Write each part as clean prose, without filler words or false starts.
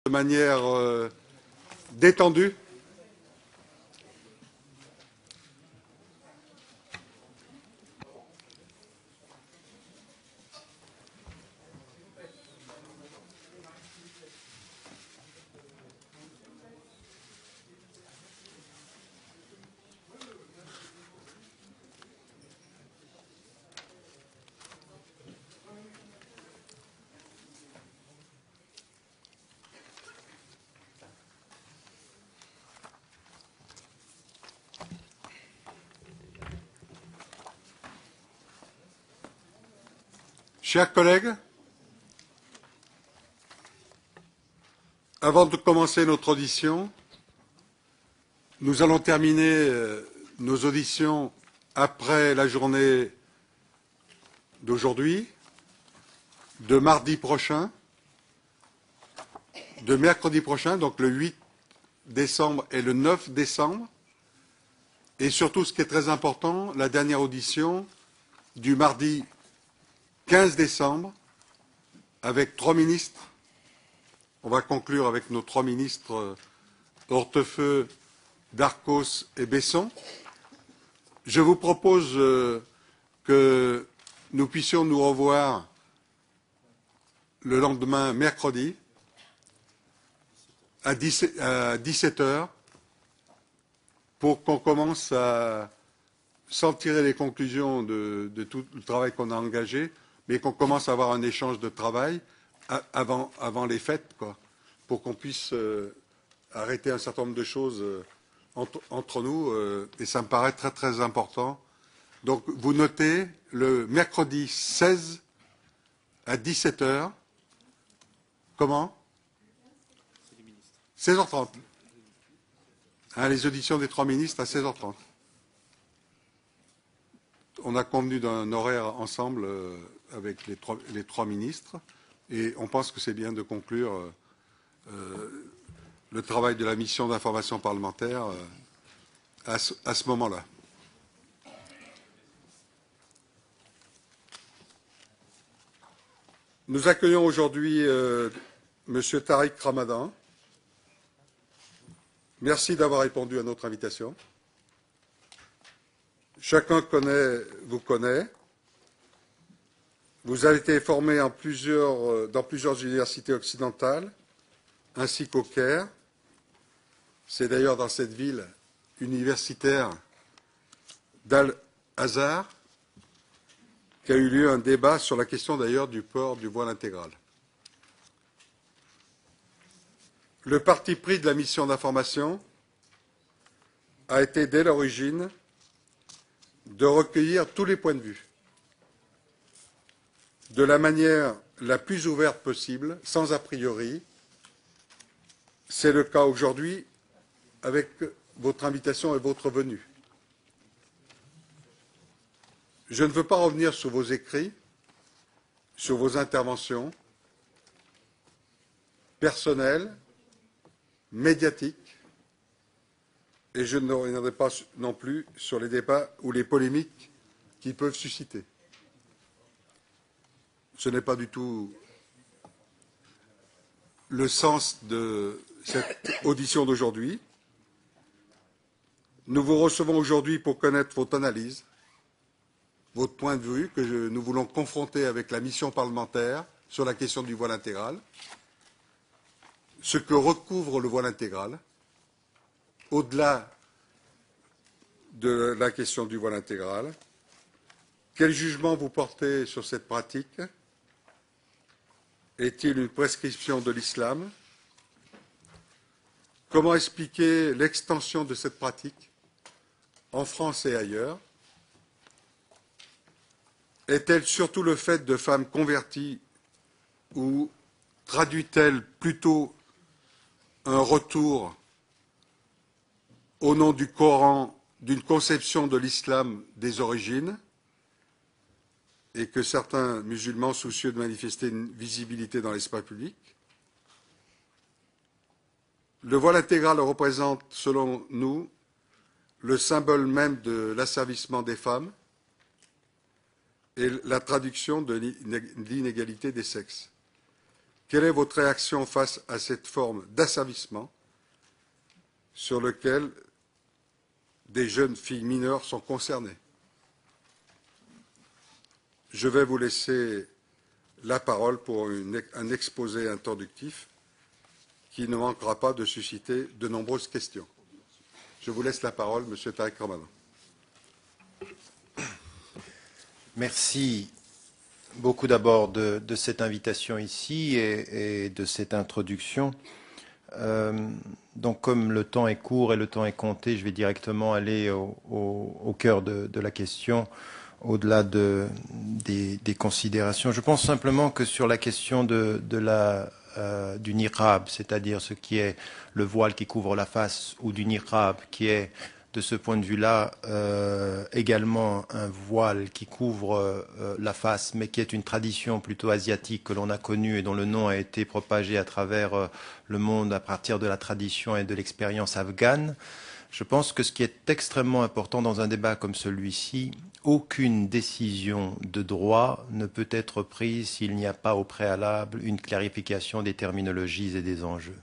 De manière détendue. Chers collègues, avant de commencer notre audition, nous allons terminer nos auditions après la journée d'aujourd'hui, de mardi prochain, de mercredi prochain, donc le 8 décembre et le 9 décembre, et surtout, ce qui est très important, la dernière audition du mardi 15 décembre, avec 3 ministres. On va conclure avec nos 3 ministres Hortefeux, Darcos et Besson. Je vous propose que nous puissions nous revoir le lendemain, mercredi, à 17 heures, pour qu'on commence à, sans tirer les conclusions de tout le travail qu'on a engagé, mais qu'on commence à avoir un échange de travail avant les fêtes, quoi, pour qu'on puisse arrêter un certain nombre de choses entre nous, et ça me paraît très très important. Donc vous notez le mercredi 16 à 17 heures. Comment 16h30. Hein, les auditions des 3 ministres à 16h30. On a convenu d'un horaire ensemble avec les trois ministres et on pense que c'est bien de conclure le travail de la mission d'information parlementaire à ce moment-là. Nous accueillons aujourd'hui M. Tariq Ramadan. Merci d'avoir répondu à notre invitation. Chacun vous connaît. Vous avez été formé dans plusieurs universités occidentales, ainsi qu'au Caire. C'est d'ailleurs dans cette ville universitaire d'Al-Azhar qu'a eu lieu un débat sur la question d'ailleurs du port du voile intégral. Le parti pris de la mission d'information a été dès l'origine de recueillir tous les points de vue de la manière la plus ouverte possible, sans a priori. C'est le cas aujourd'hui avec votre invitation et votre venue. Je ne veux pas revenir sur vos écrits, sur vos interventions personnelles, médiatiques, et je ne reviendrai pas non plus sur les débats ou les polémiques qu'ils peuvent susciter. Ce n'est pas du tout le sens de cette audition d'aujourd'hui. Nous vous recevons aujourd'hui pour connaître votre analyse, votre point de vue que nous voulons confronter avec la mission parlementaire sur la question du voile intégral, ce que recouvre le voile intégral, au-delà de la question du voile intégral, quel jugement vous portez sur cette pratique? Est-il une prescription de l'islam? Comment expliquer l'extension de cette pratique en France et ailleurs? Est-elle surtout le fait de femmes converties ou traduit-elle plutôt un retour au nom du Coran d'une conception de l'islam des origines et que certains musulmans soucieux de manifester une visibilité dans l'espace public? Le voile intégral représente, selon nous, le symbole même de l'asservissement des femmes et la traduction de l'inégalité des sexes. Quelle est votre réaction face à cette forme d'asservissement sur lequel des jeunes filles mineures sont concernées? Je vais vous laisser la parole pour un exposé introductif qui ne manquera pas de susciter de nombreuses questions. Je vous laisse la parole, Monsieur Tariq Ramadan. Merci beaucoup d'abord de cette invitation ici et de cette introduction. Donc comme le temps est court et le temps est compté, je vais directement aller au cœur de la question, au-delà des considérations. Je pense simplement que sur la question du niqab, c'est-à-dire ce qui est le voile qui couvre la face, ou du niqab qui est de ce point de vue-là également un voile qui couvre la face, mais qui est une tradition plutôt asiatique que l'on a connue et dont le nom a été propagé à travers le monde à partir de la tradition et de l'expérience afghane. Je pense que ce qui est extrêmement important dans un débat comme celui-ci, aucune décision de droit ne peut être prise s'il n'y a pas au préalable une clarification des terminologies et des enjeux.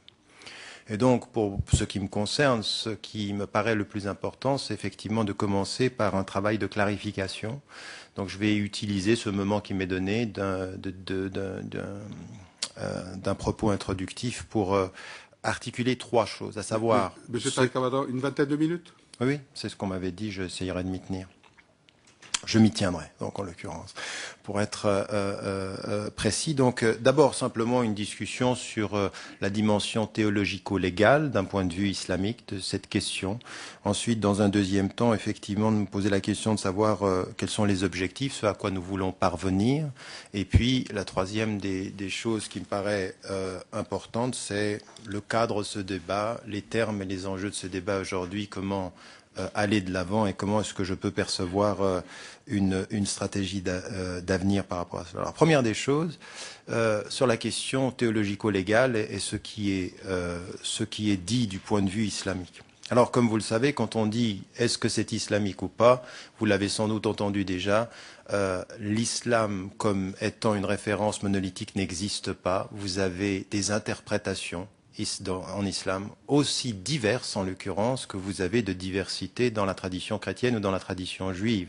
Et donc, pour ce qui me concerne, ce qui me paraît le plus important, c'est effectivement de commencer par un travail de clarification. Donc, je vais utiliser ce moment qui m'est donné d'un propos introductif pour articuler trois choses, à savoir... Monsieur Tariq Ramadan, une vingtaine de minutes? Oui, c'est ce qu'on m'avait dit, j'essayerai de m'y tenir. Je m'y tiendrai, donc en l'occurrence, pour être précis. Donc, d'abord simplement une discussion sur la dimension théologico-légale d'un point de vue islamique de cette question. Ensuite, dans un deuxième temps, effectivement, de nous poser la question de savoir quels sont les objectifs, ce à quoi nous voulons parvenir. Et puis, la troisième des choses qui me paraît importante, c'est le cadre de ce débat, les termes et les enjeux de ce débat aujourd'hui, comment aller de l'avant et comment est-ce que je peux percevoir une stratégie d'avenir par rapport à cela. Alors, première des choses, sur la question théologico-légale et ce qui est dit du point de vue islamique. Alors, comme vous le savez, quand on dit est-ce que c'est islamique ou pas, vous l'avez sans doute entendu déjà, l'islam comme étant une référence monolithique n'existe pas. Vous avez des interprétations en islam, aussi diverses en l'occurrence que vous avez de diversité dans la tradition chrétienne ou dans la tradition juive.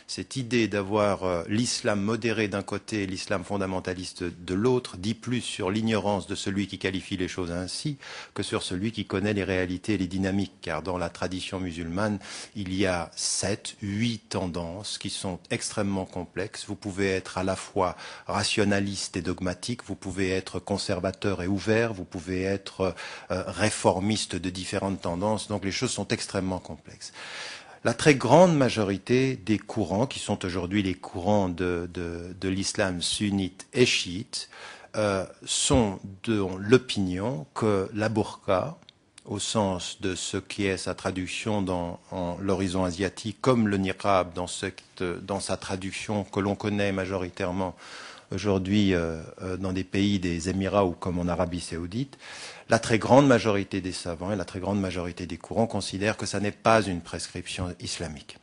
Cette idée d'avoir l'islam modéré d'un côté et l'islam fondamentaliste de l'autre dit plus sur l'ignorance de celui qui qualifie les choses ainsi que sur celui qui connaît les réalités et les dynamiques. Car dans la tradition musulmane, il y a 7, 8 tendances qui sont extrêmement complexes. Vous pouvez être à la fois rationaliste et dogmatique, vous pouvez être conservateur et ouvert, vous pouvez être réformiste de différentes tendances. Donc les choses sont extrêmement complexes. La très grande majorité des courants, qui sont aujourd'hui les courants de l'islam sunnite et chiite, sont de l'opinion que la burqa, au sens de ce qui est sa traduction dans l'horizon asiatique, comme le niqab dans sa traduction que l'on connaît majoritairement aujourd'hui dans des pays des Émirats ou comme en Arabie Saoudite, la très grande majorité des savants et la très grande majorité des courants considèrent que ça n'est pas une prescription islamique.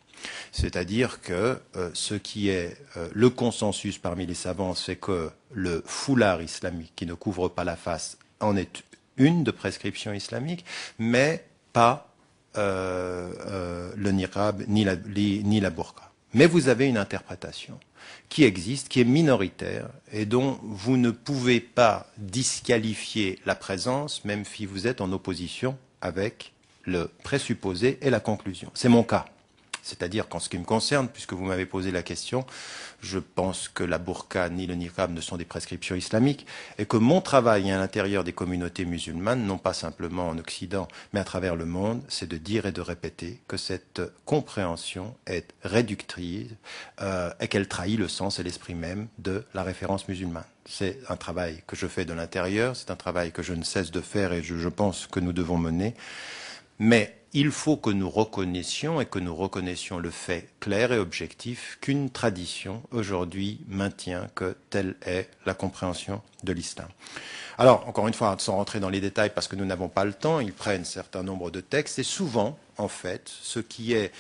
C'est-à-dire que ce qui est le consensus parmi les savants, c'est que le foulard islamique qui ne couvre pas la face en est une de prescription islamique, mais pas le niqab ni la burqa. Mais vous avez une interprétation qui existe, qui est minoritaire et dont vous ne pouvez pas disqualifier la présence, même si vous êtes en opposition avec le présupposé et la conclusion. C'est mon cas. C'est-à-dire qu'en ce qui me concerne, puisque vous m'avez posé la question, je pense que la burqa ni le niqab ne sont des prescriptions islamiques et que mon travail à l'intérieur des communautés musulmanes, non pas simplement en Occident, mais à travers le monde, c'est de dire et de répéter que cette compréhension est réductrice et qu'elle trahit le sens et l'esprit même de la référence musulmane. C'est un travail que je fais de l'intérieur, c'est un travail que je ne cesse de faire et je pense que nous devons mener. Mais il faut que nous reconnaissions le fait clair et objectif qu'une tradition aujourd'hui maintient que telle est la compréhension de l'islam. Alors, encore une fois, sans rentrer dans les détails parce que nous n'avons pas le temps, ils prennent un certain nombre de textes et souvent, en fait, ce qui est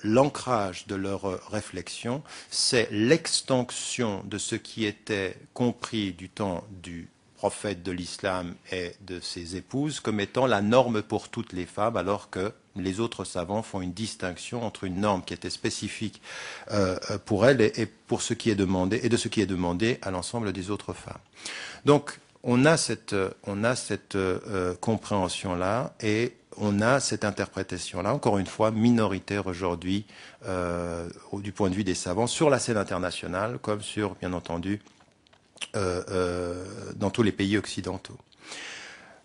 l'ancrage de leur réflexion, c'est l'extension de ce qui était compris du temps du prophète de l'islam et de ses épouses comme étant la norme pour toutes les femmes, alors que les autres savants font une distinction entre une norme qui était spécifique pour elles et pour ce qui est demandé, et de ce qui est demandé à l'ensemble des autres femmes. Donc, on a cette compréhension-là et on a cette interprétation-là, encore une fois, minoritaire aujourd'hui du point de vue des savants, sur la scène internationale, comme sur, bien entendu, dans tous les pays occidentaux.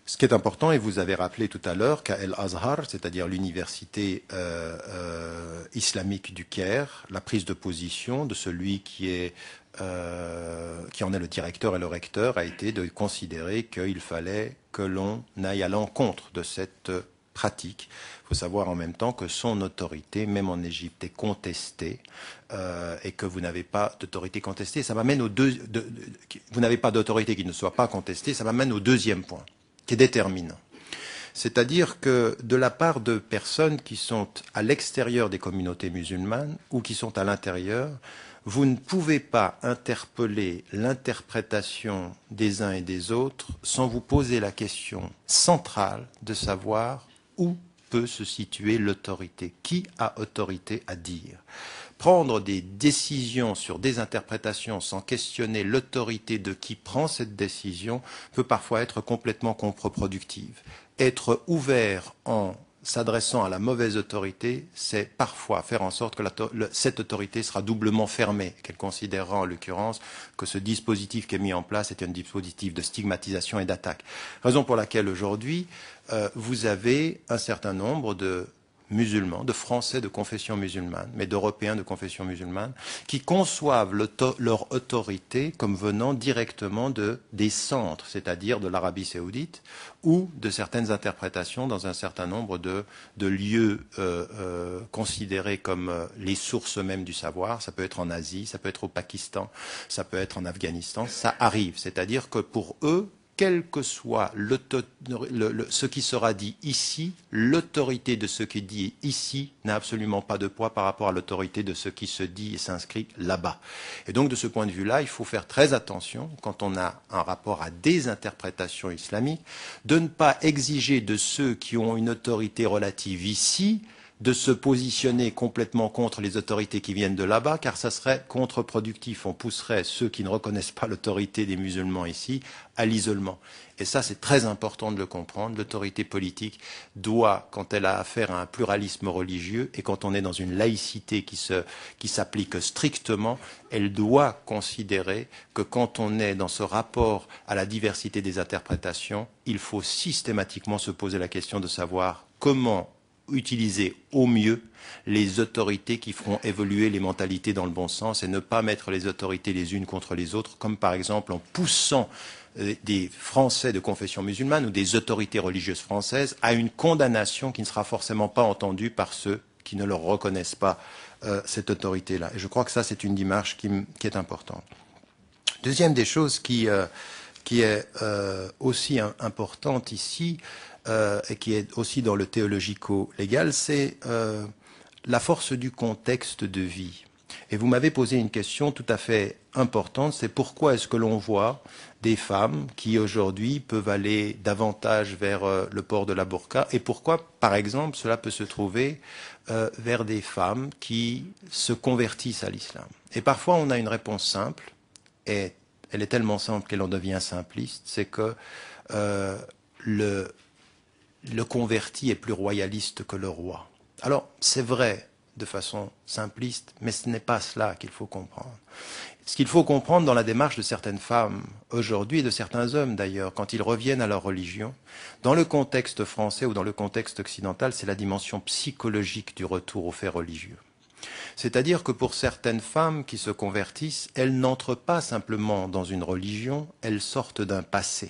Ce qui est important, et vous avez rappelé tout à l'heure qu'à El Azhar, c'est-à-dire l'université islamique du Caire, la prise de position de celui qui en est le directeur et le recteur a été de considérer qu'il fallait que l'on aille à l'encontre de cette pratique. Il faut savoir en même temps que son autorité, même en Égypte, est contestée et que vous n'avez pas d'autorité contestée. Ça m'amène vous n'avez pas d'autorité qui ne soit pas contestée. Ça m'amène au deuxième point, qui est déterminant. C'est-à-dire que de la part de personnes qui sont à l'extérieur des communautés musulmanes ou qui sont à l'intérieur, vous ne pouvez pas interpeller l'interprétation des uns et des autres sans vous poser la question centrale de savoir où peut se situer l'autorité. Qui a autorité à dire ? Prendre des décisions sur des interprétations sans questionner l'autorité de qui prend cette décision peut parfois être complètement contre-productive. Être ouvert en s'adressant à la mauvaise autorité, c'est parfois faire en sorte que cette autorité sera doublement fermée, qu'elle considérera en l'occurrence que ce dispositif qui est mis en place est un dispositif de stigmatisation et d'attaque. Raison pour laquelle aujourd'hui, vous avez un certain nombre de musulmans, de Français de confession musulmane, mais d'Européens de confession musulmane, qui conçoivent leur autorité comme venant directement des centres, c'est-à-dire de l'Arabie saoudite, ou de certaines interprétations dans un certain nombre de lieux considérés comme les sources mêmes du savoir. Ça peut être en Asie, ça peut être au Pakistan, ça peut être en Afghanistan, ça arrive. C'est-à-dire que pour eux, quel que soit ce qui sera dit ici, l'autorité de ce qui est dit ici n'a absolument pas de poids par rapport à l'autorité de ce qui se dit et s'inscrit là-bas. Et donc, de ce point de vue-là, il faut faire très attention, quand on a un rapport à des interprétations islamiques, de ne pas exiger de ceux qui ont une autorité relative ici de se positionner complètement contre les autorités qui viennent de là-bas, car ça serait contre-productif. On pousserait ceux qui ne reconnaissent pas l'autorité des musulmans ici à l'isolement. Et ça, c'est très important de le comprendre. L'autorité politique doit, quand elle a affaire à un pluralisme religieux et quand on est dans une laïcité qui s'applique strictement, elle doit considérer que quand on est dans ce rapport à la diversité des interprétations, il faut systématiquement se poser la question de savoir comment utiliser au mieux les autorités qui feront évoluer les mentalités dans le bon sens et ne pas mettre les autorités les unes contre les autres, comme par exemple en poussant des Français de confession musulmane ou des autorités religieuses françaises à une condamnation qui ne sera forcément pas entendue par ceux qui ne leur reconnaissent pas cette autorité-là. Et je crois que ça, c'est une démarche qui est importante. Deuxième des choses qui est aussi importante ici, et qui est aussi dans le théologico-légal, c'est la force du contexte de vie. Et vous m'avez posé une question tout à fait importante, c'est pourquoi est-ce que l'on voit des femmes qui aujourd'hui peuvent aller davantage vers le port de la burqa, et pourquoi, par exemple, cela peut se trouver vers des femmes qui se convertissent à l'islam. Et parfois on a une réponse simple, et elle est tellement simple qu'elle en devient simpliste, c'est que le converti est plus royaliste que le roi. Alors, c'est vrai de façon simpliste, mais ce n'est pas cela qu'il faut comprendre. Ce qu'il faut comprendre dans la démarche de certaines femmes aujourd'hui, et de certains hommes d'ailleurs, quand ils reviennent à leur religion, dans le contexte français ou dans le contexte occidental, c'est la dimension psychologique du retour aux faits religieux. C'est-à-dire que pour certaines femmes qui se convertissent, elles n'entrent pas simplement dans une religion, elles sortent d'un passé.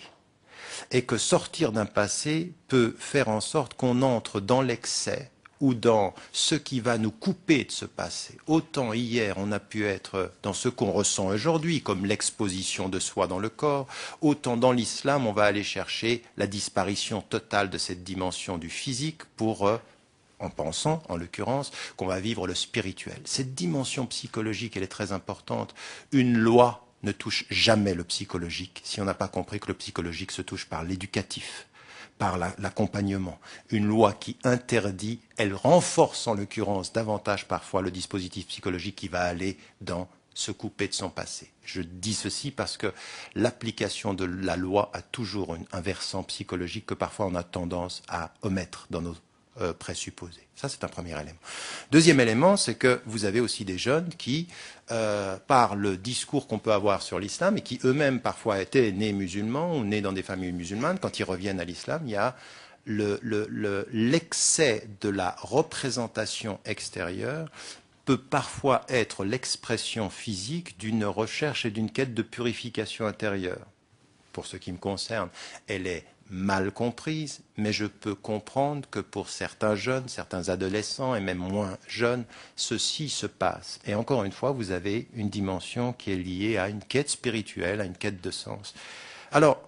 Et que sortir d'un passé peut faire en sorte qu'on entre dans l'excès ou dans ce qui va nous couper de ce passé. Autant hier on a pu être dans ce qu'on ressent aujourd'hui, comme l'exposition de soi dans le corps, autant dans l'islam on va aller chercher la disparition totale de cette dimension du physique pour en pensant, en l'occurrence, qu'on va vivre le spirituel. Cette dimension psychologique, elle est très importante. Une loi ne touche jamais le psychologique si on n'a pas compris que le psychologique se touche par l'éducatif, par l'accompagnement. Une loi qui interdit, elle renforce en l'occurrence davantage parfois le dispositif psychologique qui va aller dans se couper de son passé. Je dis ceci parce que l'application de la loi a toujours un versant psychologique que parfois on a tendance à omettre dans nos présupposés. Ça, c'est un premier élément. Deuxième élément, c'est que vous avez aussi des jeunes qui, par le discours qu'on peut avoir sur l'islam, et qui eux-mêmes parfois étaient nés musulmans ou nés dans des familles musulmanes, quand ils reviennent à l'islam, il y a l'excès de la représentation extérieure peut parfois être l'expression physique d'une recherche et d'une quête de purification intérieure. Pour ce qui me concerne, elle est mal comprise, mais je peux comprendre que pour certains jeunes, certains adolescents et même moins jeunes, ceci se passe. Et encore une fois, vous avez une dimension qui est liée à une quête spirituelle, à une quête de sens. Alors,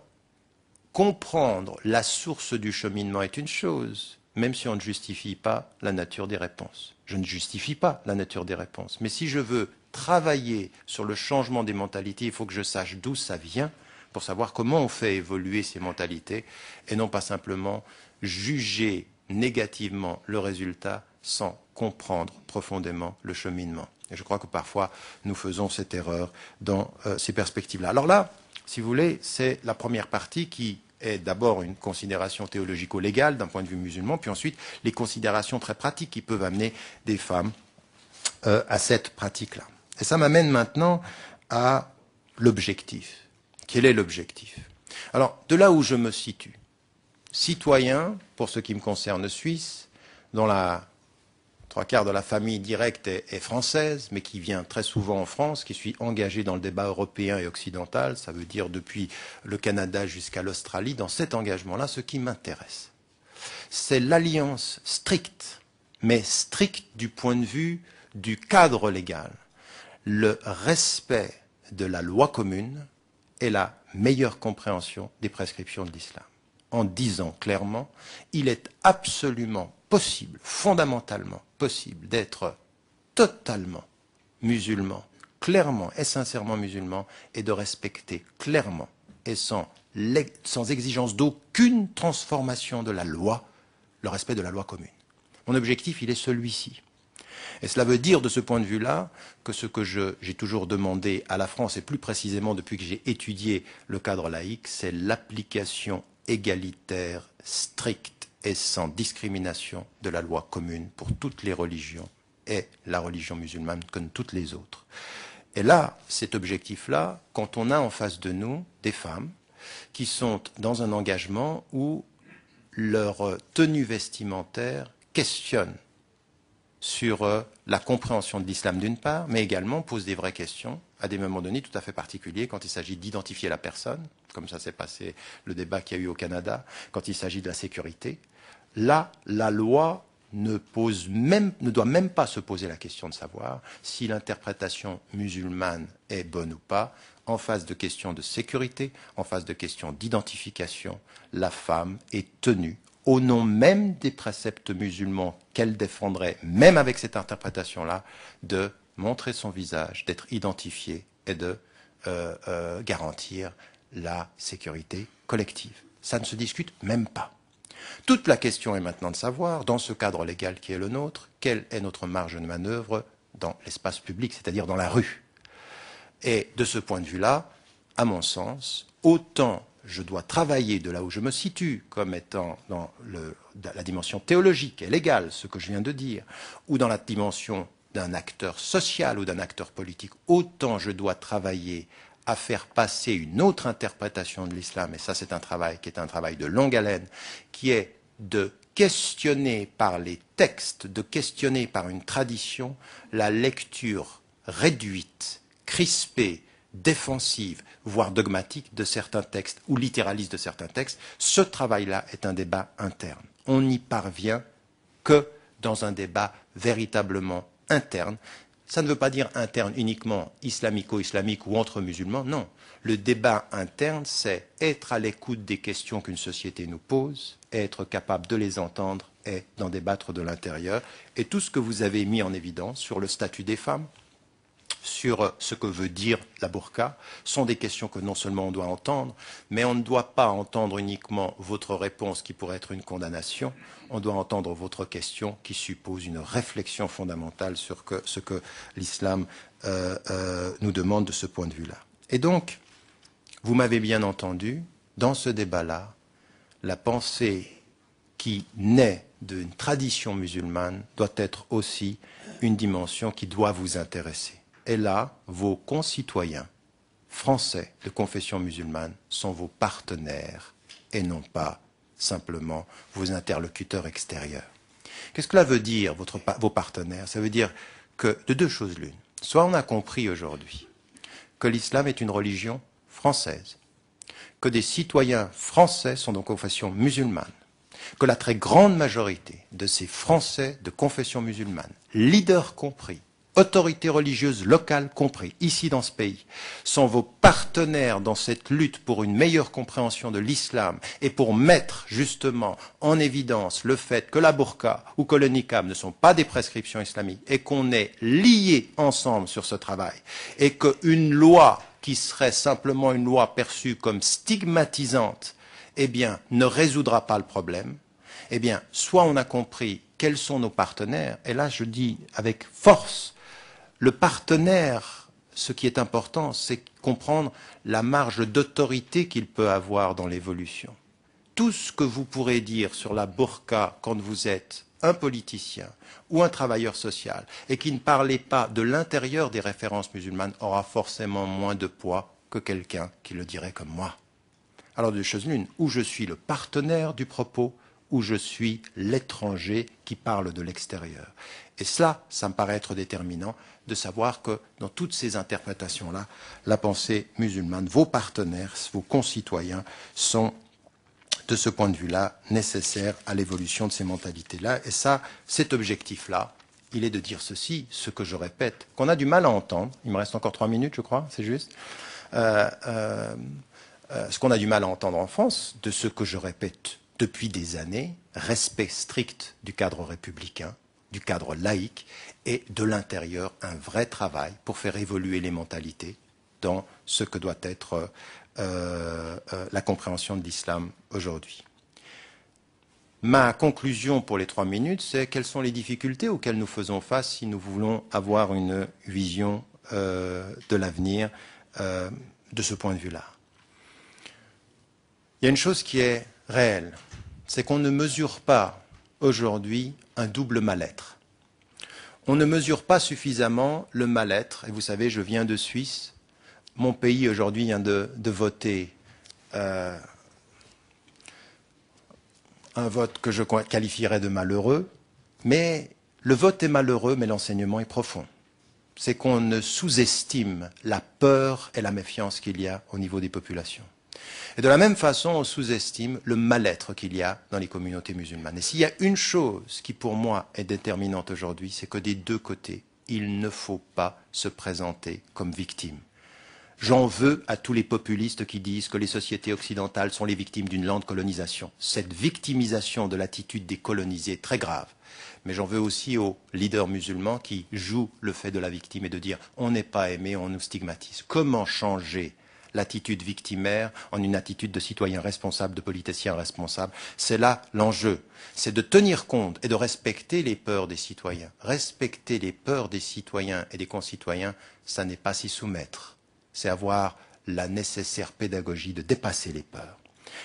comprendre la source du cheminement est une chose, même si on ne justifie pas la nature des réponses. Je ne justifie pas la nature des réponses. Mais si je veux travailler sur le changement des mentalités, il faut que je sache d'où ça vient pour savoir comment on fait évoluer ces mentalités et non pas simplement juger négativement le résultat sans comprendre profondément le cheminement. Et je crois que parfois nous faisons cette erreur dans ces perspectives-là. Alors là, si vous voulez, c'est la première partie qui est d'abord une considération théologico-légale d'un point de vue musulman, puis ensuite les considérations très pratiques qui peuvent amener des femmes à cette pratique-là. Et ça m'amène maintenant à l'objectif. Quel est l'objectif? Alors, de là où je me situe, citoyen, pour ce qui me concerne suisse, dont la trois quarts de la famille directe est française, mais qui vient très souvent en France, qui suis engagé dans le débat européen et occidental, ça veut dire depuis le Canada jusqu'à l'Australie, dans cet engagement-là, ce qui m'intéresse, c'est l'alliance stricte, mais stricte du point de vue du cadre légal, le respect de la loi commune et la meilleure compréhension des prescriptions de l'islam. En disant clairement, il est absolument possible, fondamentalement possible, d'être totalement musulman, clairement et sincèrement musulman, et de respecter clairement et sans exigence d'aucune transformation de la loi, le respect de la loi commune. Mon objectif, il est celui-ci. Et cela veut dire, de ce point de vue-là, que ce que j'ai toujours demandé à la France, et plus précisément depuis que j'ai étudié le cadre laïque, c'est l'application égalitaire, stricte et sans discrimination de la loi commune pour toutes les religions, et la religion musulmane comme toutes les autres. Et là, cet objectif-là, quand on a en face de nous des femmes qui sont dans un engagement où leur tenue vestimentaire questionne sur la compréhension de l'islam d'une part, mais également pose des vraies questions à des moments donnés tout à fait particuliers quand il s'agit d'identifier la personne, comme ça s'est passé le débat qu'il y a eu au Canada, quand il s'agit de la sécurité. Là, la loi ne doit même pas se poser la question de savoir si l'interprétation musulmane est bonne ou pas. En face de questions de sécurité, en face de questions d'identification, la femme est tenue, au nom même des préceptes musulmans qu'elle défendrait, même avec cette interprétation-là, de montrer son visage, d'être identifiée et de garantir la sécurité collective. Ça ne se discute même pas. Toute la question est maintenant de savoir, dans ce cadre légal qui est le nôtre, quelle est notre marge de manœuvre dans l'espace public, c'est-à-dire dans la rue. Et de ce point de vue-là, à mon sens, autant je dois travailler de là où je me situe, comme étant dans la dimension théologique et légale, ce que je viens de dire, ou dans la dimension d'un acteur social ou d'un acteur politique, autant je dois travailler à faire passer une autre interprétation de l'islam, et ça c'est un travail qui est un travail de longue haleine, qui est de questionner par les textes, de questionner par une tradition la lecture réduite, crispée, défensive, voire dogmatique de certains textes ou littéraliste de certains textes. Ce travail-là est un débat interne. On n'y parvient que dans un débat véritablement interne. Ça ne veut pas dire interne uniquement islamico-islamique ou entre musulmans, non. Le débat interne, c'est être à l'écoute des questions qu'une société nous pose, être capable de les entendre et d'en débattre de l'intérieur. Et tout ce que vous avez mis en évidence sur le statut des femmes, sur ce que veut dire la burqa sont des questions que non seulement on doit entendre, mais on ne doit pas entendre uniquement votre réponse qui pourrait être une condamnation, on doit entendre votre question qui suppose une réflexion fondamentale sur ce que l'islam nous demande de ce point de vue-là. Et donc, vous m'avez bien entendu, dans ce débat-là, la pensée qui naît d'une tradition musulmane doit être aussi une dimension qui doit vous intéresser. Et là, vos concitoyens français de confession musulmane sont vos partenaires et non pas simplement vos interlocuteurs extérieurs. Qu'est-ce que cela veut dire, vos partenaires? Ça veut dire que de deux choses l'une. Soit on a compris aujourd'hui que l'islam est une religion française, que des citoyens français sont de confession musulmane, que la très grande majorité de ces Français de confession musulmane, leaders compris, autorités religieuses locales compris, ici dans ce pays, sont vos partenaires dans cette lutte pour une meilleure compréhension de l'islam et pour mettre justement en évidence le fait que la burqa ou que le niqab ne sont pas des prescriptions islamiques et qu'on est liés ensemble sur ce travail et qu'une loi qui serait simplement une loi perçue comme stigmatisante, eh bien, ne résoudra pas le problème, eh bien, soit on a compris quels sont nos partenaires, et là je dis avec force, le partenaire, ce qui est important, c'est comprendre la marge d'autorité qu'il peut avoir dans l'évolution. Tout ce que vous pourrez dire sur la burqa quand vous êtes un politicien ou un travailleur social et qui ne parlez pas de l'intérieur des références musulmanes aura forcément moins de poids que quelqu'un qui le dirait comme moi. Alors deux choses l'une, ou je suis le partenaire du propos, ou je suis l'étranger qui parle de l'extérieur. Et cela, ça me paraît être déterminant de savoir que dans toutes ces interprétations-là, la pensée musulmane, vos partenaires, vos concitoyens sont de ce point de vue-là nécessaires à l'évolution de ces mentalités-là. Et ça, cet objectif-là, il est de dire ceci, ce que je répète, qu'on a du mal à entendre. Il me reste encore 3 minutes, je crois, c'est juste. Ce qu'on a du mal à entendre en France, de ce que je répète depuis des années, respect strict du cadre républicain, du cadre laïque, et de l'intérieur, un vrai travail pour faire évoluer les mentalités dans ce que doit être la compréhension de l'islam aujourd'hui. Ma conclusion pour les 3 minutes, c'est quelles sont les difficultés auxquelles nous faisons face si nous voulons avoir une vision de l'avenir de ce point de vue-là. Il y a une chose qui est réelle, c'est qu'on ne mesure pas aujourd'hui un double mal-être. On ne mesure pas suffisamment le mal-être, et vous savez, je viens de Suisse, mon pays aujourd'hui vient de voter un vote que je qualifierais de malheureux, mais le vote est malheureux, mais l'enseignement est profond. C'est qu'on ne sous-estime la peur et la méfiance qu'il y a au niveau des populations. Et de la même façon, on sous-estime le mal-être qu'il y a dans les communautés musulmanes. Et s'il y a une chose qui, pour moi, est déterminante aujourd'hui, c'est que des deux côtés, il ne faut pas se présenter comme victime. J'en veux à tous les populistes qui disent que les sociétés occidentales sont les victimes d'une lente colonisation. Cette victimisation de l'attitude des colonisés est très grave. Mais j'en veux aussi aux leaders musulmans qui jouent le fait de la victime et de dire « on n'est pas aimé, on nous stigmatise ». Comment changer l'attitude victimaire en une attitude de citoyen responsable, de politicien responsable? C'est là l'enjeu. C'est de tenir compte et de respecter les peurs des citoyens. Respecter les peurs des citoyens et des concitoyens, ça n'est pas s'y soumettre. C'est avoir la nécessaire pédagogie de dépasser les peurs.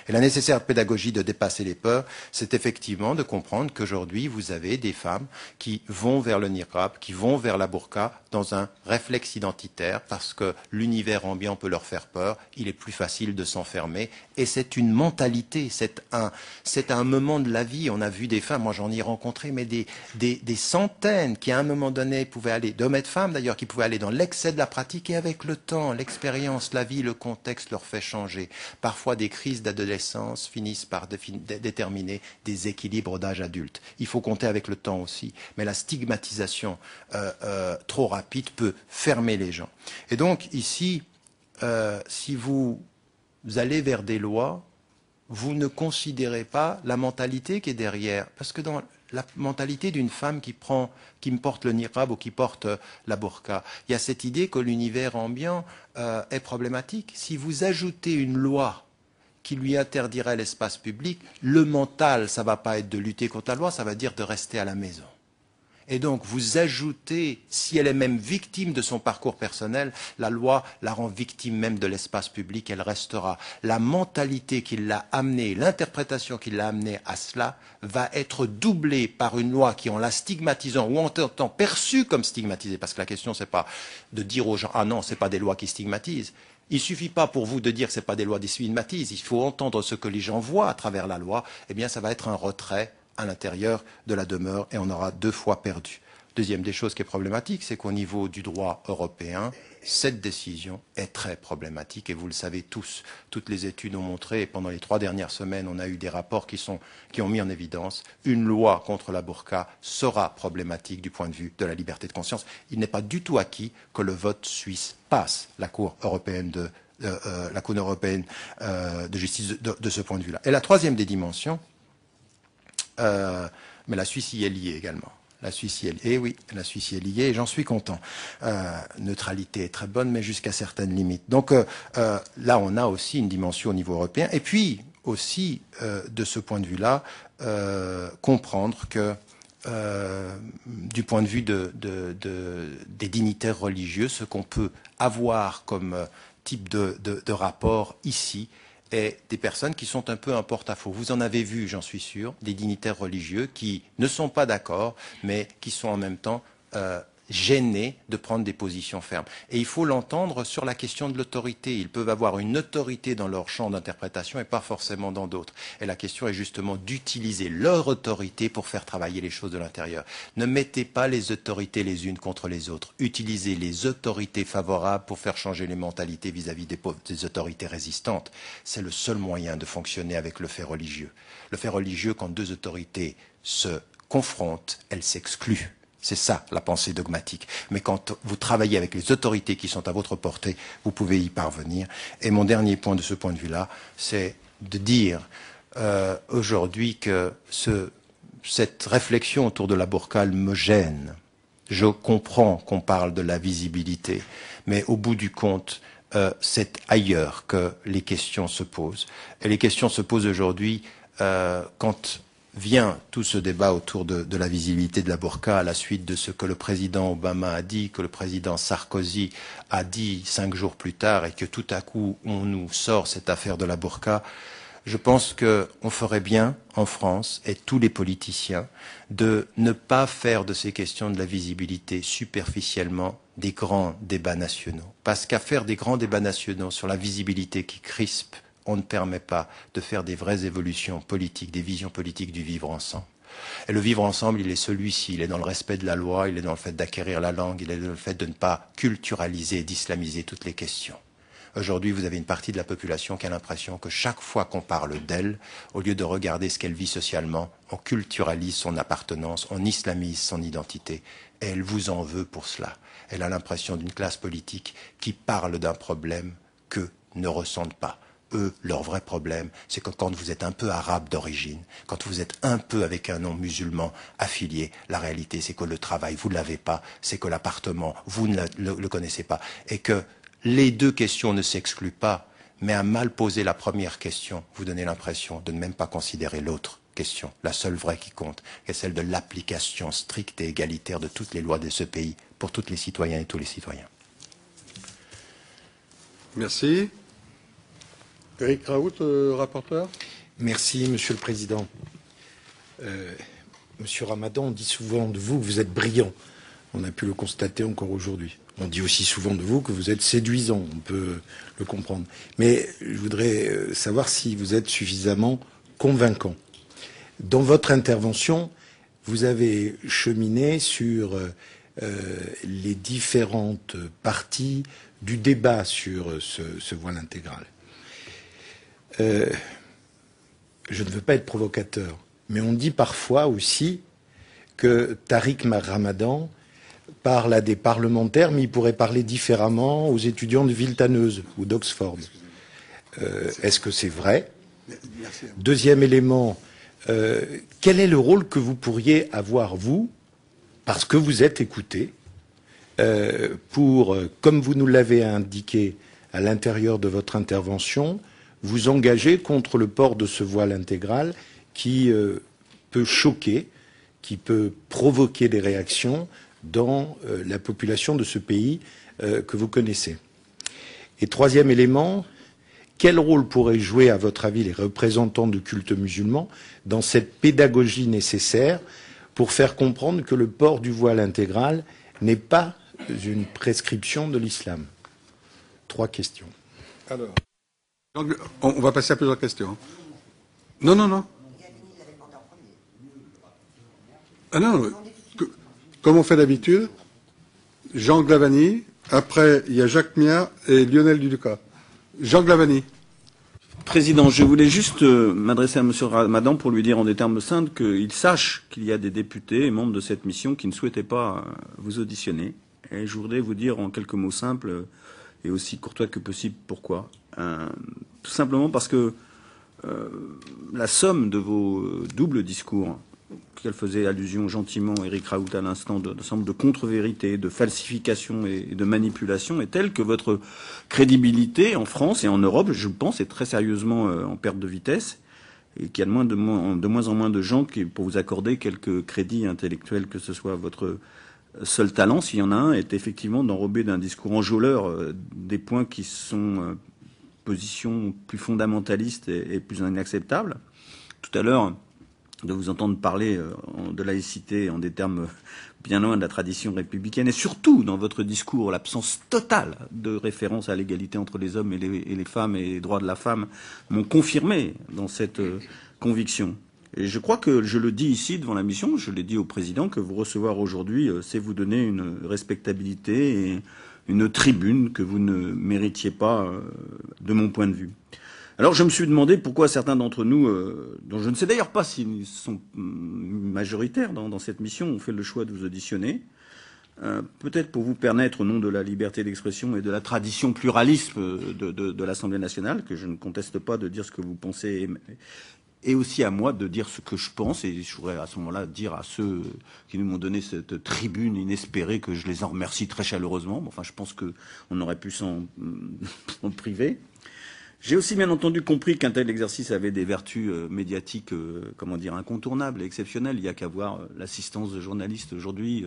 Et la nécessaire pédagogie de dépasser les peurs, c'est effectivement de comprendre qu'aujourd'hui, vous avez des femmes qui vont vers le niqab, qui vont vers la burqa dans un réflexe identitaire parce que l'univers ambiant peut leur faire peur, il est plus facile de s'enfermer. Et c'est une mentalité, c'est un moment de la vie. On a vu des femmes, moi j'en ai rencontré, mais des centaines qui à un moment donné pouvaient aller, d'hommes et de femmes d'ailleurs, qui pouvaient aller dans l'excès de la pratique et avec le temps, l'expérience, la vie, le contexte leur fait changer. Parfois des crises d'adolescence finissent par déterminer des équilibres d'âge adulte. Il faut compter avec le temps aussi. Mais la stigmatisation trop rapide peut fermer les gens. Et donc ici, si vous allez vers des lois, vous ne considérez pas la mentalité qui est derrière. Parce que dans la mentalité d'une femme qui me porte le niqab ou qui porte la burqa. Il y a cette idée que l'univers ambiant est problématique. Si vous ajoutez une loi qui lui interdirait l'espace public, le mental, ça ne va pas être de lutter contre la loi, ça va dire de rester à la maison. Et donc, vous ajoutez, si elle est même victime de son parcours personnel, la loi la rend victime même de l'espace public, elle restera. La mentalité qui l'a amenée, l'interprétation qui l'a amenée à cela, va être doublée par une loi qui, en la stigmatisant, ou en étant perçue comme stigmatisée, parce que la question, c'est pas de dire aux gens, ah non, c'est pas des lois qui stigmatisent. Il suffit pas pour vous de dire que c'est pas des lois qui stigmatisent, il faut entendre ce que les gens voient à travers la loi, eh bien, ça va être un retrait à l'intérieur de la demeure et on aura 2 fois perdu. Deuxième des choses qui est problématique, c'est qu'au niveau du droit européen, cette décision est très problématique et vous le savez tous. Toutes les études ont montré, et pendant les 3 dernières semaines, on a eu des rapports qui ont mis en évidence, une loi contre la burqa sera problématique du point de vue de la liberté de conscience. Il n'est pas du tout acquis que le vote suisse passe la Cour européenne de justice de ce point de vue-là. Et la troisième des dimensions, mais la Suisse y est liée également. La Suisse y est liée, oui, la Suisse y est liée et j'en suis content. Neutralité est très bonne, mais jusqu'à certaines limites. Donc là, on a aussi une dimension au niveau européen. Et puis aussi, de ce point de vue-là, comprendre que du point de vue des dignitaires religieux, ce qu'on peut avoir comme type de rapport ici, et des personnes qui sont un peu un porte-à-faux. Vous en avez vu, j'en suis sûr, des dignitaires religieux qui ne sont pas d'accord, mais qui sont en même temps gênés de prendre des positions fermes. Et il faut l'entendre sur la question de l'autorité. Ils peuvent avoir une autorité dans leur champ d'interprétation et pas forcément dans d'autres. Et la question est justement d'utiliser leur autorité pour faire travailler les choses de l'intérieur. Ne mettez pas les autorités les unes contre les autres. Utilisez les autorités favorables pour faire changer les mentalités vis-à-vis des autorités résistantes. C'est le seul moyen de fonctionner avec le fait religieux. Le fait religieux, quand 2 autorités se confrontent, elles s'excluent. C'est ça, la pensée dogmatique. Mais quand vous travaillez avec les autorités qui sont à votre portée, vous pouvez y parvenir. Et mon dernier point de ce point de vue-là, c'est de dire aujourd'hui que cette réflexion autour de la burqa me gêne. Je comprends qu'on parle de la visibilité, mais au bout du compte, c'est ailleurs que les questions se posent. Et les questions se posent aujourd'hui quand vient tout ce débat autour de la visibilité de la burqa à la suite de ce que le président Obama a dit, que le président Sarkozy a dit 5 jours plus tard et que tout à coup on nous sort cette affaire de la burqa. Je pense qu'on ferait bien en France et tous les politiciens de ne pas faire de ces questions de la visibilité superficiellement des grands débats nationaux. Parce qu'à faire des grands débats nationaux sur la visibilité qui crispe, on ne permet pas de faire des vraies évolutions politiques, des visions politiques du vivre ensemble. Et le vivre ensemble, il est celui-ci, il est dans le respect de la loi, il est dans le fait d'acquérir la langue, il est dans le fait de ne pas culturaliser, d'islamiser toutes les questions. Aujourd'hui, vous avez une partie de la population qui a l'impression que chaque fois qu'on parle d'elle, au lieu de regarder ce qu'elle vit socialement, on culturalise son appartenance, on islamise son identité. Et elle vous en veut pour cela. Elle a l'impression d'une classe politique qui parle d'un problème qu'eux ne ressentent pas. Eux, leur vrai problème, c'est que quand vous êtes un peu arabe d'origine, quand vous êtes un peu avec un nom musulman affilié, la réalité, c'est que le travail, vous ne l'avez pas, c'est que l'appartement, vous ne le connaissez pas, et que les 2 questions ne s'excluent pas, mais à mal poser la première question, vous donnez l'impression de ne même pas considérer l'autre question, la seule vraie qui compte, qui est celle de l'application stricte et égalitaire de toutes les lois de ce pays, pour tous les citoyens et tous les citoyens. Merci. Éric Raoult, rapporteur. Merci, Monsieur le Président. Monsieur Ramadan, on dit souvent de vous que vous êtes brillant. On a pu le constater encore aujourd'hui. On dit aussi souvent de vous que vous êtes séduisant. On peut le comprendre. Mais je voudrais savoir si vous êtes suffisamment convaincant. Dans votre intervention, vous avez cheminé sur les différentes parties du débat sur ce voile intégral. Je ne veux pas être provocateur, mais on dit parfois aussi que Tariq Ramadan parle à des parlementaires, mais il pourrait parler différemment aux étudiants de Villetaneuse ou d'Oxford. Est-ce que c'est vrai? Deuxième élément, quel est le rôle que vous pourriez avoir, vous, parce que vous êtes écouté, pour, comme vous nous l'avez indiqué à l'intérieur de votre intervention, vous engager contre le port de ce voile intégral qui peut choquer, qui peut provoquer des réactions dans la population de ce pays que vous connaissez. Et troisième élément, quel rôle pourraient jouer, à votre avis, les représentants du culte musulman dans cette pédagogie nécessaire pour faire comprendre que le port du voile intégral n'est pas une prescription de l'islam? 3 questions. Alors, donc, on va passer à plusieurs questions. Non, non, non. Ah non, comme on fait d'habitude, Jean Glavany, après il y a Jacques Miat et Lionel Duducat. Jean Glavany. Président, je voulais juste m'adresser à M. Ramadan pour lui dire en des termes simples qu'il sache qu'il y a des députés et membres de cette mission qui ne souhaitaient pas vous auditionner. Et je voudrais vous dire en quelques mots simples et aussi courtois que possible pourquoi. Tout simplement parce que la somme de vos doubles discours, qu'elle faisait allusion gentiment, Éric Raoult à l'instant, de somme de contre-vérité, de falsification et de manipulation, est telle que votre crédibilité en France et en Europe, je pense, est très sérieusement en perte de vitesse, et qu'il y a de moins en moins de gens pour vous accorder quelques crédits intellectuels, que ce soit votre seul talent, s'il y en a un, est effectivement d'enrober d'un discours enjôleur des points qui sont positions plus fondamentalistes et plus inacceptables. Tout à l'heure, de vous entendre parler de laïcité en des termes bien loin de la tradition républicaine, et surtout dans votre discours, l'absence totale de référence à l'égalité entre les hommes et les femmes et les droits de la femme m'ont confirmé dans cette conviction. Et je crois que je le dis ici devant la mission, je l'ai dit au président, que vous recevoir aujourd'hui, c'est vous donner une respectabilité et une tribune que vous ne méritiez pas de mon point de vue. Alors je me suis demandé pourquoi certains d'entre nous, dont je ne sais d'ailleurs pas s'ils sont majoritaires dans cette mission, ont fait le choix de vous auditionner. Peut-être pour vous permettre, au nom de la liberté d'expression et de la tradition pluraliste de l'Assemblée nationale, que je ne conteste pas de dire ce que vous pensez, et aussi à moi de dire ce que je pense, et je voudrais à ce moment-là dire à ceux qui nous m'ont donné cette tribune inespérée que je les en remercie très chaleureusement. Enfin, je pense qu'on aurait pu s'en priver. J'ai aussi bien entendu compris qu'un tel exercice avait des vertus médiatiques, incontournables et exceptionnelles. Il n'y a qu'à voir l'assistance de journalistes aujourd'hui,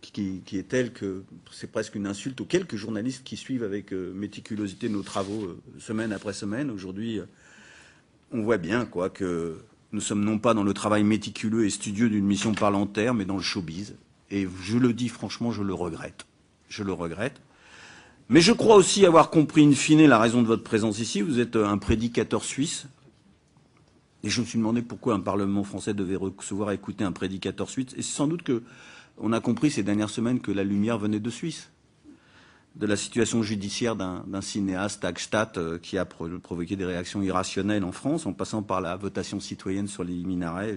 qui est telle que c'est presque une insulte aux quelques journalistes qui suivent avec méticulosité nos travaux semaine après semaine. Aujourd'hui, on voit bien que nous sommes non pas dans le travail méticuleux et studieux d'une mission parlementaire, mais dans le showbiz. Et je le dis franchement, je le regrette. Je le regrette. Mais je crois aussi avoir compris in fine la raison de votre présence ici. Vous êtes un prédicateur suisse. Et je me suis demandé pourquoi un Parlement français devait recevoir et écouter un prédicateur suisse. Et c'est sans doute qu'on a compris ces dernières semaines que la lumière venait de Suisse. De la situation judiciaire d'un cinéaste, Hagstatt, qui a provoqué des réactions irrationnelles en France, en passant par la votation citoyenne sur les minarets.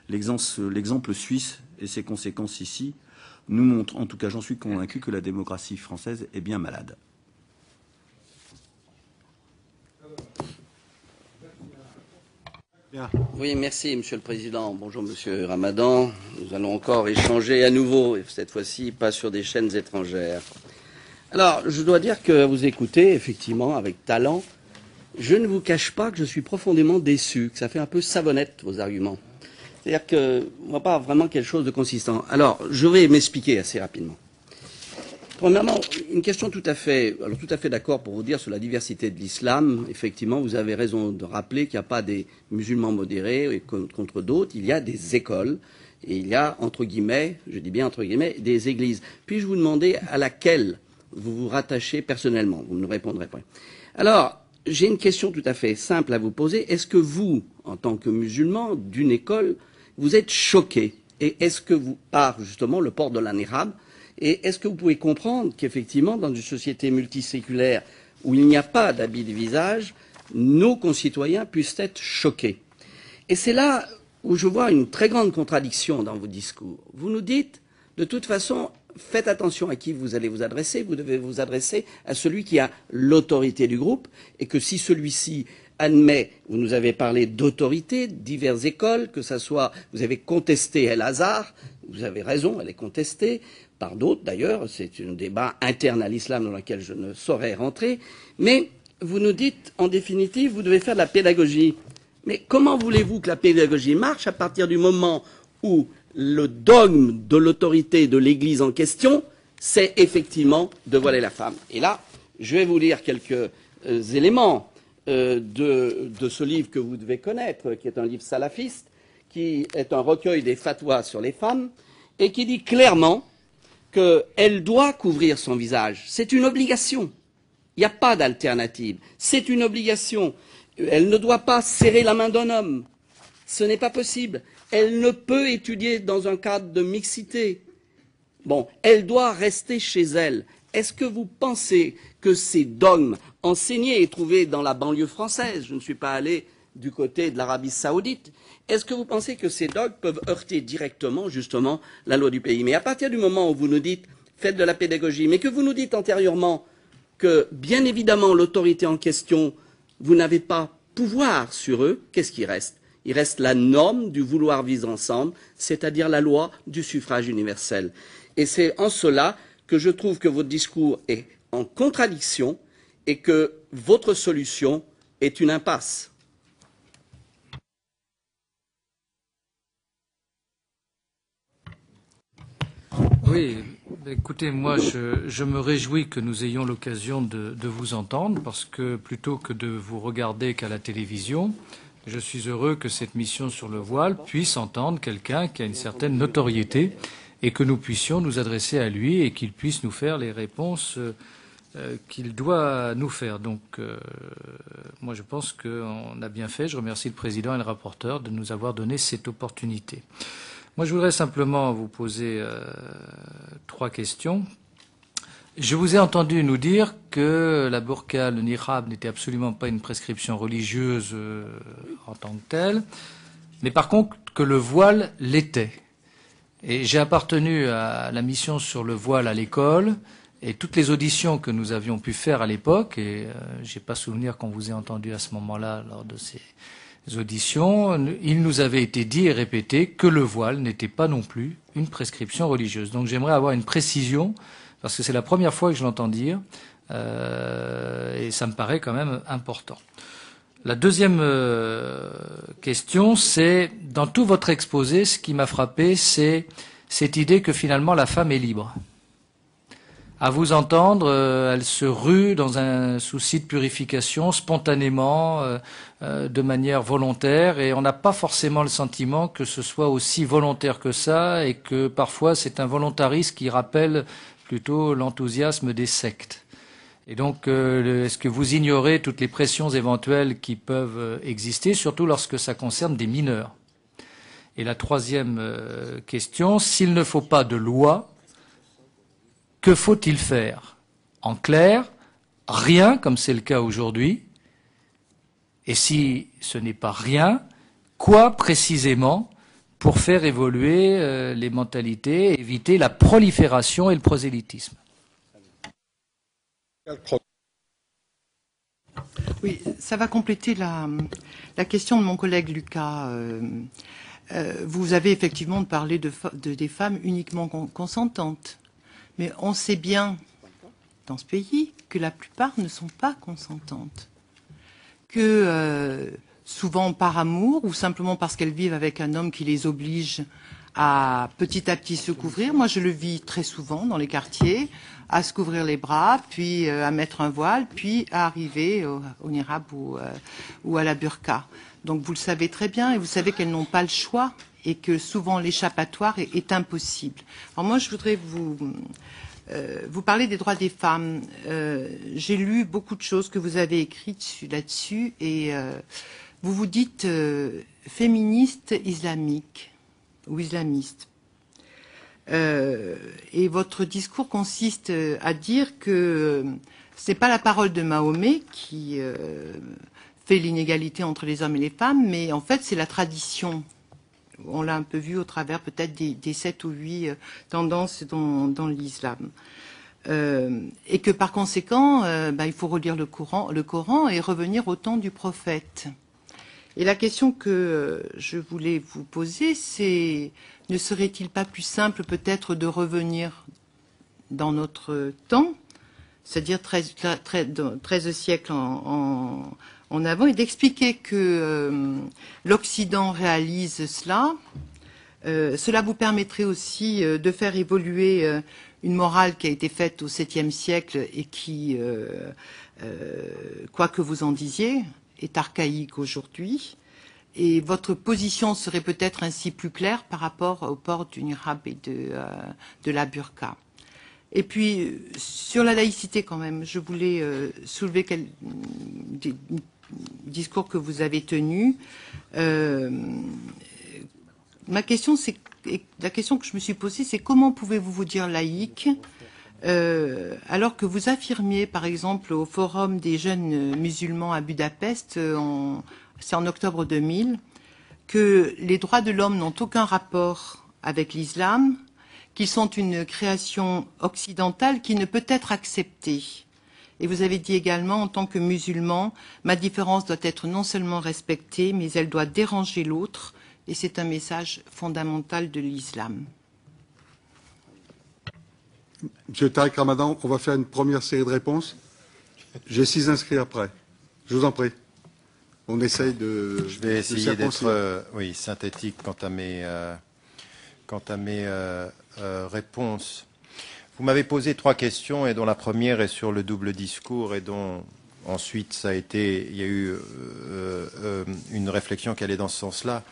L'exemple suisse et ses conséquences ici nous montre, en tout cas j'en suis convaincu, que la démocratie française est bien malade. Bien. Oui, merci Monsieur le Président. Bonjour Monsieur Ramadan. Nous allons encore échanger à nouveau, et cette fois-ci pas sur des chaînes étrangères. Alors, je dois dire que vous écoutez, effectivement, avec talent. Je ne vous cache pas que je suis profondément déçu, que ça fait un peu savonnette, vos arguments. C'est-à-dire qu'on ne voit pas vraiment quelque chose de consistant. Alors, je vais m'expliquer assez rapidement. Premièrement, une question tout à fait d'accord pour vous dire sur la diversité de l'islam. Effectivement, vous avez raison de rappeler qu'il n'y a pas des musulmans modérés contre d'autres. Il y a des écoles et il y a, entre guillemets, je dis bien entre guillemets, des églises. Puis-je vous demander à laquelle vous vous rattachez personnellement? Vous ne répondrez pas. Alors, j'ai une question tout à fait simple à vous poser. Est-ce que vous, en tant que musulman d'une école, vous êtes choqué? Et est-ce que vous, par justement le port de la niqab, et est-ce que vous pouvez comprendre qu'effectivement, dans une société multiséculaire où il n'y a pas d'habit de visage, nos concitoyens puissent être choqués? Et c'est là où je vois une très grande contradiction dans vos discours. Vous nous dites, de toute façon, faites attention à qui vous allez vous adresser. Vous devez vous adresser à celui qui a l'autorité du groupe, et que si celui-ci admet, vous nous avez parlé d'autorité, diverses écoles, que ça soit, vous avez contesté El-Azhar, vous avez raison, elle est contestée, par d'autres d'ailleurs, c'est un débat interne à l'islam dans lequel je ne saurais rentrer, mais vous nous dites, en définitive, vous devez faire de la pédagogie. Mais comment voulez-vous que la pédagogie marche à partir du moment où le dogme de l'autorité de l'Église en question, c'est effectivement de voiler la femme? Et là, je vais vous lire quelques éléments de ce livre que vous devez connaître, qui est un livre salafiste, qui est un recueil des fatwas sur les femmes, et qui dit clairement qu'elle doit couvrir son visage. C'est une obligation. Il n'y a pas d'alternative. C'est une obligation. Elle ne doit pas serrer la main d'un homme. Ce n'est pas possible. Elle ne peut étudier dans un cadre de mixité. Bon, elle doit rester chez elle. Est-ce que vous pensez que ces dogmes enseignés et trouvés dans la banlieue française, je ne suis pas allé du côté de l'Arabie Saoudite, est-ce que vous pensez que ces dogmes peuvent heurter directement, justement, la loi du pays? Mais à partir du moment où vous nous dites, faites de la pédagogie, mais que vous nous dites antérieurement que, bien évidemment, l'autorité en question, vous n'avez pas pouvoir sur eux, qu'est-ce qui reste? Il reste la norme du vouloir vivre ensemble, c'est-à-dire la loi du suffrage universel. Et c'est en cela que je trouve que votre discours est en contradiction et que votre solution est une impasse. Oui, écoutez, moi je me réjouis que nous ayons l'occasion de vous entendre parce que plutôt que de vous regarder qu'à la télévision, je suis heureux que cette mission sur le voile puisse entendre quelqu'un qui a une certaine notoriété et que nous puissions nous adresser à lui et qu'il puisse nous faire les réponses qu'il doit nous faire. Donc moi je pense qu'on a bien fait. Je remercie le Président et le rapporteur de nous avoir donné cette opportunité. Moi, je voudrais simplement vous poser 3 questions. Je vous ai entendu nous dire que la burqa, le niqab, n'était absolument pas une prescription religieuse en tant que telle, mais par contre que le voile l'était. Et j'ai appartenu à la mission sur le voile à l'école, et toutes les auditions que nous avions pu faire à l'époque, et j'ai pas souvenir qu'on vous ait entendu à ce moment-là lors de ces auditions, il nous avait été dit et répété que le voile n'était pas non plus une prescription religieuse. Donc j'aimerais avoir une précision, parce que c'est la première fois que je l'entends dire, et ça me paraît quand même important. La deuxième question, c'est, dans tout votre exposé, ce qui m'a frappé, c'est cette idée que finalement la femme est libre. À vous entendre, elle se rue dans un souci de purification spontanément, de manière volontaire, et on n'a pas forcément le sentiment que ce soit aussi volontaire que ça, et que parfois c'est un volontarisme qui rappelle plutôt l'enthousiasme des sectes. Et donc, est-ce que vous ignorez toutes les pressions éventuelles qui peuvent exister, surtout lorsque ça concerne des mineurs? Et la troisième question, s'il ne faut pas de loi, que faut-il faire? En clair, rien, comme c'est le cas aujourd'hui. Et si ce n'est pas rien, quoi précisément pour faire évoluer les mentalités, et éviter la prolifération et le prosélytisme? Oui, ça va compléter la question de mon collègue Lucas. Vous avez effectivement parlé des femmes uniquement consentantes. Mais on sait bien, dans ce pays, que la plupart ne sont pas consentantes. Que souvent par amour, ou simplement parce qu'elles vivent avec un homme qui les oblige à petit se couvrir. Moi, je le vis très souvent dans les quartiers, à se couvrir les bras, puis à mettre un voile, puis à arriver au niqab ou à la burqa. Donc vous le savez très bien, et vous savez qu'elles n'ont pas le choix, et que souvent l'échappatoire est impossible. Alors moi, je voudrais vous parler des droits des femmes. J'ai lu beaucoup de choses que vous avez écrites là-dessus, et vous vous dites féministe islamique ou islamiste. Et votre discours consiste à dire que ce n'est pas la parole de Mahomet qui fait l'inégalité entre les hommes et les femmes, mais en fait c'est la tradition. On l'a un peu vu au travers peut-être des 7 ou 8 tendances dans l'islam. Et que par conséquent, il faut relire le Coran et revenir au temps du prophète. Et la question que je voulais vous poser, c'est ne serait-il pas plus simple peut-être de revenir dans notre temps, c'est-à-dire 13 siècles en avant, et d'expliquer que l'Occident réalise cela. Cela vous permettrait aussi de faire évoluer une morale qui a été faite au 7e siècle et qui, quoi que vous en disiez, est archaïque aujourd'hui. Et votre position serait peut-être ainsi plus claire par rapport au port du niqab et de la burqa. Et puis, sur la laïcité quand même, je voulais soulever des discours que vous avez tenus. La question que je me suis posée, c'est comment pouvez-vous vous dire laïque alors que vous affirmiez, par exemple, au Forum des jeunes musulmans à Budapest, c'est en octobre 2000, que les droits de l'homme n'ont aucun rapport avec l'islam, qu'ils sont une création occidentale qui ne peut être acceptée. Et vous avez dit également, en tant que musulman, ma différence doit être non seulement respectée, mais elle doit déranger l'autre, et c'est un message fondamental de l'islam. Monsieur Tariq Ramadan, on va faire une première série de réponses. J'ai 6 inscrits après. Je vous en prie. On essaye de... Je vais essayer d'être synthétique quant à mes réponses. Vous m'avez posé 3 questions et dont la première est sur le double discours et dont ensuite il y a eu une réflexion qui allait dans ce sens-là.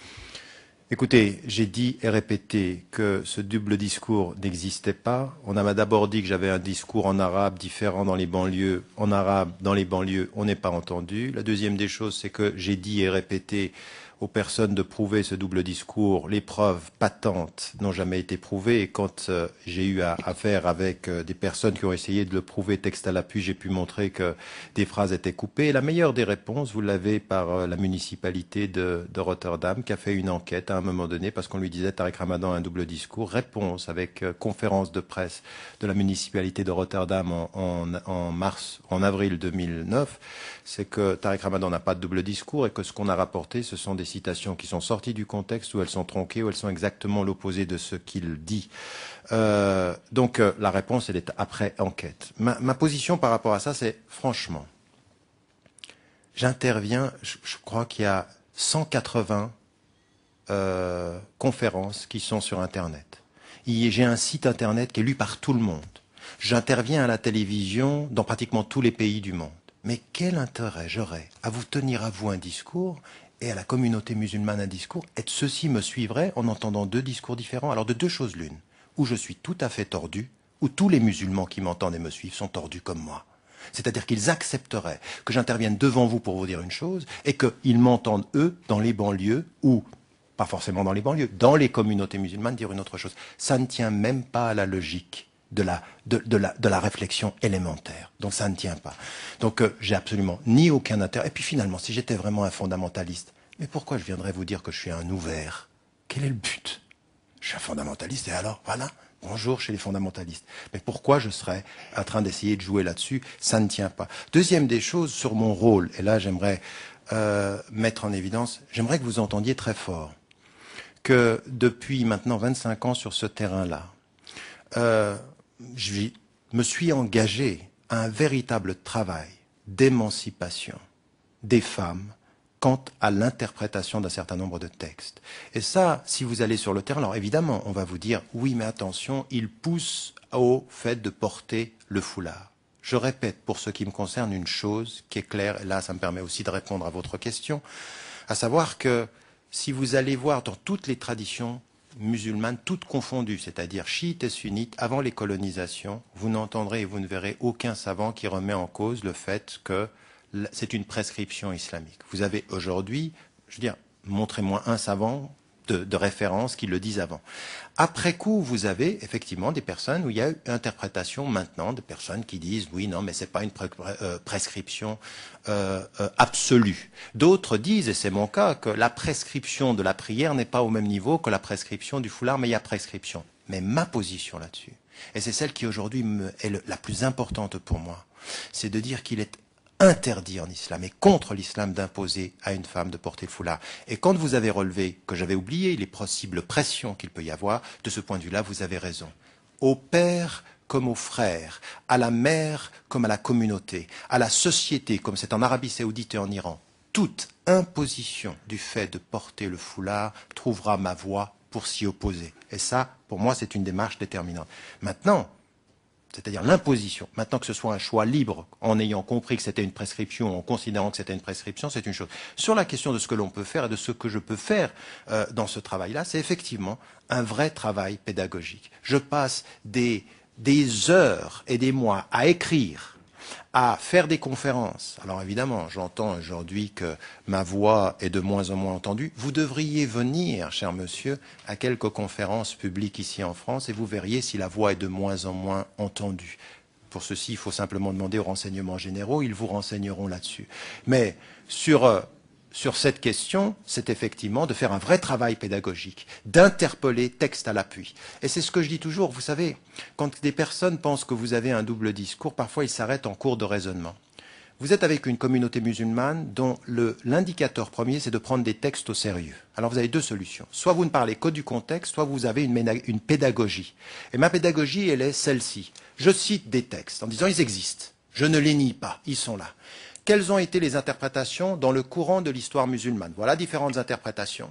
Écoutez, j'ai dit et répété que ce double discours n'existait pas. On m'a d'abord dit que j'avais un discours en arabe différent dans les banlieues. En arabe, dans les banlieues, on n'est pas entendu. La deuxième des choses, c'est que j'ai dit et répété aux personnes de prouver ce double discours. Les preuves patentes n'ont jamais été prouvées. Et quand j'ai eu affaire avec des personnes qui ont essayé de le prouver texte à l'appui, j'ai pu montrer que des phrases étaient coupées. Et la meilleure des réponses, vous l'avez par la municipalité de Rotterdam, qui a fait une enquête à un moment donné, parce qu'on lui disait Tariq Ramadan a un double discours. Réponse avec conférence de presse de la municipalité de Rotterdam en avril 2009, c'est que Tariq Ramadan n'a pas de double discours et que ce qu'on a rapporté, ce sont des citations qui sont sorties du contexte, où elles sont tronquées, où elles sont exactement l'opposé de ce qu'il dit. Donc la réponse, elle est après enquête. Ma position par rapport à ça, c'est franchement, j'interviens, je crois qu'il y a 180 conférences qui sont sur Internet. J'ai un site Internet qui est lu par tout le monde. J'interviens à la télévision dans pratiquement tous les pays du monde. Mais quel intérêt j'aurais à vous tenir à vous un discours et à la communauté musulmane un discours, et ceux-ci me suivraient en entendant 2 discours différents. Alors de 2 choses l'une, où je suis tout à fait tordu, où tous les musulmans qui m'entendent et me suivent sont tordus comme moi. C'est-à-dire qu'ils accepteraient que j'intervienne devant vous pour vous dire une chose, et qu'ils m'entendent, eux, dans les banlieues, ou, pas forcément dans les banlieues, dans les communautés musulmanes, dire une autre chose. Ça ne tient même pas à la logique de la réflexion élémentaire. Donc ça ne tient pas. Donc j'ai absolument ni aucun intérêt. Et puis finalement, si j'étais vraiment un fondamentaliste, mais pourquoi je viendrais vous dire que je suis un ouvert? Quel est le but? Je suis un fondamentaliste et alors, voilà, bonjour chez les fondamentalistes. Mais pourquoi je serais en train d'essayer de jouer là-dessus? Ça ne tient pas. Deuxième des choses, sur mon rôle, et là j'aimerais mettre en évidence, j'aimerais que vous entendiez très fort que depuis maintenant 25 ans sur ce terrain-là, je me suis engagé à un véritable travail d'émancipation des femmes quant à l'interprétation d'un certain nombre de textes. Et ça, si vous allez sur le terrain, alors évidemment, on va vous dire, oui, mais attention, il pousse au fait de porter le foulard. Je répète, pour ce qui me concerne, une chose qui est claire, et là, ça me permet aussi de répondre à votre question, à savoir que si vous allez voir dans toutes les traditions musulmanes, toutes confondues, c'est-à-dire chiites et sunnites, avant les colonisations, vous n'entendrez et vous ne verrez aucun savant qui remet en cause le fait que c'est une prescription islamique. Vous avez aujourd'hui, je veux dire, montrez-moi un savant de référence qui le dise avant. Après coup, vous avez effectivement des personnes où il y a une interprétation maintenant, de personnes qui disent oui, non, mais c'est pas une prescription absolue. D'autres disent, et c'est mon cas, que la prescription de la prière n'est pas au même niveau que la prescription du foulard, mais il y a prescription. mais ma position là-dessus, et c'est celle qui aujourd'hui est la plus importante pour moi, c'est de dire qu'il est interdit en islam et contre l'islam d'imposer à une femme de porter le foulard. Et quand vous avez relevé que j'avais oublié les possibles pressions qu'il peut y avoir, de ce point de vue-là, vous avez raison. Au père comme aux frères, à la mère comme à la communauté, à la société comme c'est en Arabie Saoudite et en Iran, toute imposition du fait de porter le foulard trouvera ma voie pour s'y opposer. Et ça, pour moi, c'est une démarche déterminante. Maintenant, c'est-à-dire l'imposition. Maintenant que ce soit un choix libre, en ayant compris que c'était une prescription, en considérant que c'était une prescription, c'est une chose. Sur la question de ce que l'on peut faire et de ce que je peux faire dans ce travail-là, c'est effectivement un vrai travail pédagogique. Je passe des heures et des mois à écrire, à faire des conférences. Alors évidemment, j'entends aujourd'hui que ma voix est de moins en moins entendue. Vous devriez venir, cher monsieur, à quelques conférences publiques ici en France et vous verriez si la voix est de moins en moins entendue. Pour ceci, il faut simplement demander aux renseignements généraux, ils vous renseigneront là-dessus. Mais sur cette question, c'est effectivement de faire un vrai travail pédagogique, d'interpeller texte à l'appui. Et c'est ce que je dis toujours, vous savez, quand des personnes pensent que vous avez un double discours, parfois ils s'arrêtent en cours de raisonnement. Vous êtes avec une communauté musulmane dont l'indicateur premier, c'est de prendre des textes au sérieux. Alors vous avez deux solutions. Soit vous ne parlez que du contexte, soit vous avez une pédagogie. Et ma pédagogie, elle est celle-ci. Je cite des textes en disant ils existent. Je ne les nie pas, ils sont là. Quelles ont été les interprétations dans le courant de l'histoire musulmane? Voilà différentes interprétations.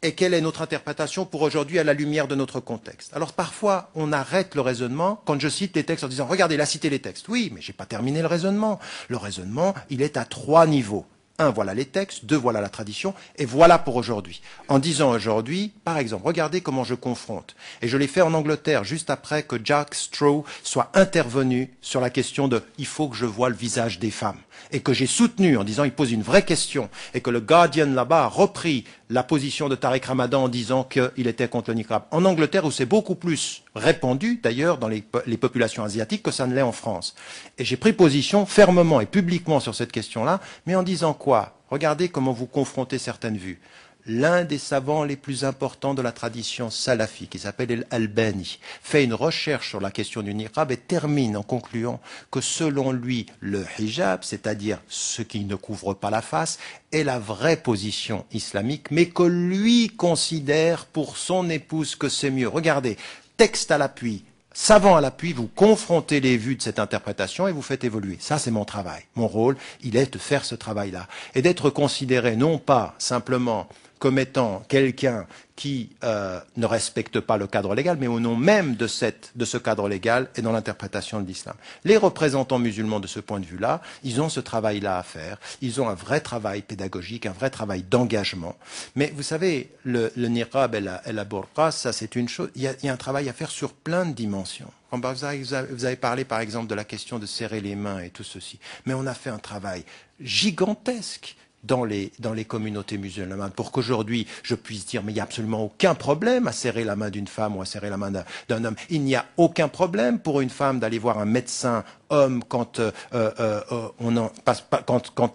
Et quelle est notre interprétation pour aujourd'hui à la lumière de notre contexte? Alors parfois, on arrête le raisonnement quand je cite les textes en disant « Regardez, il a cité les textes ». Oui, mais je n'ai pas terminé le raisonnement. Le raisonnement, il est à 3 niveaux. 1, voilà les textes, 2, voilà la tradition, et voilà pour aujourd'hui. En disant aujourd'hui, par exemple, regardez comment je confronte. Et je l'ai fait en Angleterre, juste après que Jack Straw soit intervenu sur la question de « il faut que je voie le visage des femmes ». Et que j'ai soutenu en disant « il pose une vraie question ». Et que le Guardian là-bas a repris la position de Tariq Ramadan en disant qu'il était contre le niqab. En Angleterre, où c'est beaucoup plus répandu, d'ailleurs, dans les populations asiatiques, que ça ne l'est en France. Et j'ai pris position fermement et publiquement sur cette question-là, mais en disant quoi? Regardez comment vous confrontez certaines vues. L'un des savants les plus importants de la tradition salafi, qui s'appelle Al-Albani, fait une recherche sur la question du niqab et termine en concluant que selon lui, le hijab, c'est-à-dire ce qui ne couvre pas la face, est la vraie position islamique, mais que lui considère pour son épouse que c'est mieux. Regardez, texte à l'appui, savant à l'appui, vous confrontez les vues de cette interprétation et vous faites évoluer. Ça, c'est mon travail. Mon rôle, il est de faire ce travail-là. Et d'être considéré non pas simplement comme étant quelqu'un qui ne respecte pas le cadre légal, mais au nom même de ce cadre légal et dans l'interprétation de l'islam. Les représentants musulmans de ce point de vue-là, ils ont ce travail-là à faire. Ils ont un vrai travail pédagogique, un vrai travail d'engagement. Mais vous savez, le niqab et la burqa, ça c'est une chose. Il y a un travail à faire sur plein de dimensions. Vous avez parlé par exemple de la question de serrer les mains et tout ceci. Mais on a fait un travail gigantesque dans les communautés musulmanes, pour qu'aujourd'hui je puisse dire mais il n'y a absolument aucun problème à serrer la main d'une femme ou à serrer la main d'un homme. Il n'y a aucun problème pour une femme d'aller voir un médecin homme quand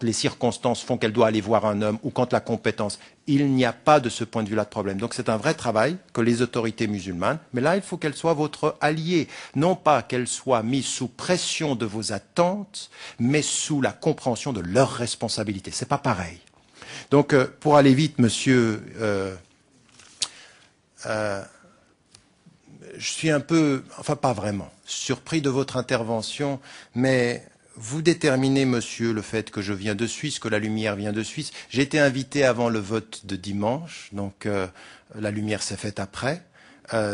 les circonstances font qu'elle doit aller voir un homme ou quand la compétence. Il n'y a pas de ce point de vue-là de problème. Donc c'est un vrai travail que les autorités musulmanes, mais là il faut qu'elles soient votre alliée, non pas qu'elles soient mises sous pression de vos attentes, mais sous la compréhension de leurs responsabilités. C'est pas pareil. Donc pour aller vite, monsieur, je suis un peu, enfin pas vraiment, surpris de votre intervention, mais vous déterminez, monsieur, le fait que je viens de Suisse, que la lumière vient de Suisse. J'ai été invité avant le vote de dimanche, donc la lumière s'est faite après,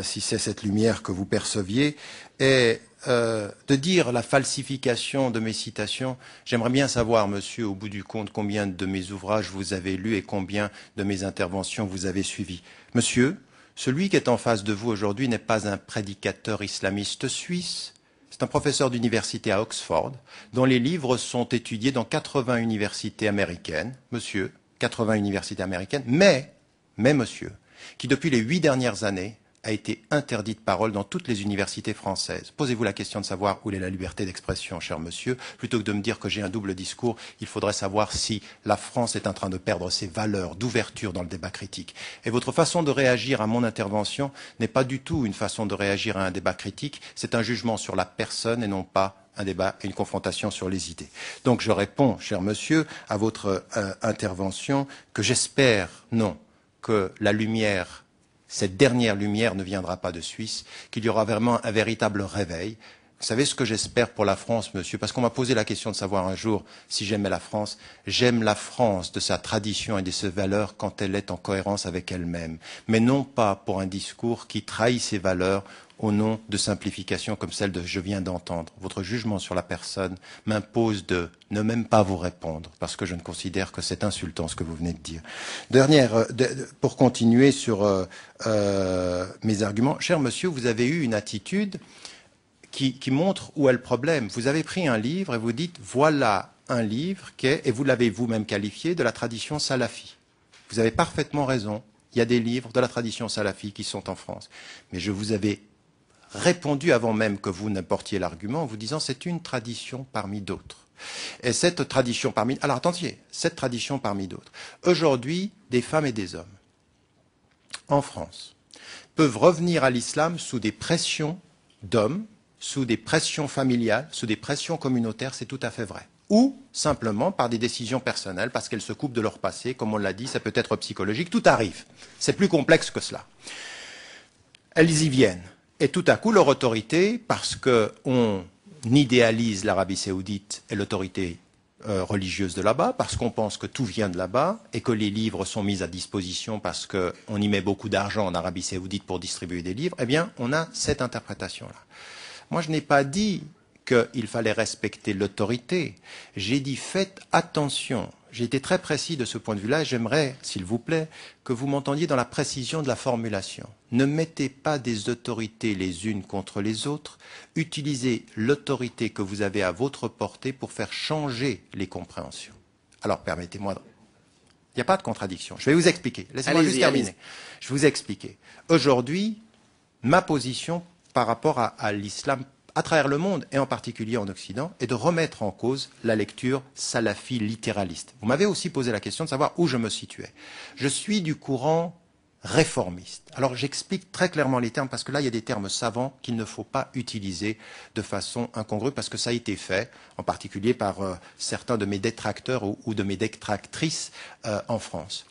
si c'est cette lumière que vous perceviez. Et de dire la falsification de mes citations, j'aimerais bien savoir, monsieur, au bout du compte, combien de mes ouvrages vous avez lus et combien de mes interventions vous avez suivies. Monsieur, celui qui est en face de vous aujourd'hui n'est pas un prédicateur islamiste suisse. C'est un professeur d'université à Oxford, dont les livres sont étudiés dans 80 universités américaines, monsieur, 80 universités américaines, mais monsieur, qui depuis les 8 dernières années a été interdit de parole dans toutes les universités françaises. Posez-vous la question de savoir où est la liberté d'expression, cher monsieur. Plutôt que de me dire que j'ai un double discours, il faudrait savoir si la France est en train de perdre ses valeurs d'ouverture dans le débat critique. Et votre façon de réagir à mon intervention n'est pas du tout une façon de réagir à un débat critique, c'est un jugement sur la personne et non pas un débat et une confrontation sur les idées. Donc je réponds, cher monsieur, à votre intervention que j'espère, non, que la lumière, cette dernière lumière ne viendra pas de Suisse, qu'il y aura vraiment un véritable réveil. Vous savez ce que j'espère pour la France, monsieur? Parce qu'on m'a posé la question de savoir un jour si j'aimais la France. J'aime la France de sa tradition et de ses valeurs quand elle est en cohérence avec elle-même. Mais non pas pour un discours qui trahit ses valeurs au nom de simplifications comme celle de je viens d'entendre. Votre jugement sur la personne m'impose de ne même pas vous répondre, parce que je ne considère que c'est insultant ce que vous venez de dire. Pour continuer sur mes arguments, cher monsieur, vous avez eu une attitude qui montre où est le problème. Vous avez pris un livre et vous dites, voilà un livre qui est, et vous l'avez vous-même qualifié, de la tradition salafi. Vous avez parfaitement raison. Il y a des livres de la tradition salafi qui sont en France. Mais je vous avais répondu avant même que vous n'apportiez l'argument en vous disant c'est une tradition parmi d'autres. Et cette tradition parmi... Alors attendiez, cette tradition parmi d'autres. Aujourd'hui, des femmes et des hommes, en France, peuvent revenir à l'islam sous des pressions d'hommes, sous des pressions familiales, sous des pressions communautaires, c'est tout à fait vrai. Ou simplement par des décisions personnelles, parce qu'elles se coupent de leur passé, comme on l'a dit, ça peut être psychologique, tout arrive. C'est plus complexe que cela. Elles y viennent. Et tout à coup, leur autorité, parce qu'on idéalise l'Arabie saoudite et l'autorité religieuse de là-bas, parce qu'on pense que tout vient de là-bas, et que les livres sont mis à disposition parce qu'on y met beaucoup d'argent en Arabie saoudite pour distribuer des livres, eh bien, on a cette interprétation-là. Moi, je n'ai pas dit qu'il fallait respecter l'autorité. J'ai dit faites attention. J'ai été très précis de ce point de vue-là et j'aimerais, s'il vous plaît, que vous m'entendiez dans la précision de la formulation. Ne mettez pas des autorités les unes contre les autres. Utilisez l'autorité que vous avez à votre portée pour faire changer les compréhensions. Alors, permettez-moi de... Il n'y a pas de contradiction. Je vais vous expliquer. Laissez-moi juste terminer. Je vais vous expliquer. Aujourd'hui, ma position par rapport à l'islam à travers le monde, et en particulier en Occident, est de remettre en cause la lecture salafi littéraliste. Vous m'avez aussi posé la question de savoir où je me situais. Je suis du courant réformiste. Alors j'explique très clairement les termes, parce que là, il y a des termes savants qu'il ne faut pas utiliser de façon incongrue, parce que ça a été fait, en particulier par certains de mes détracteurs ou de mes détractrices en France.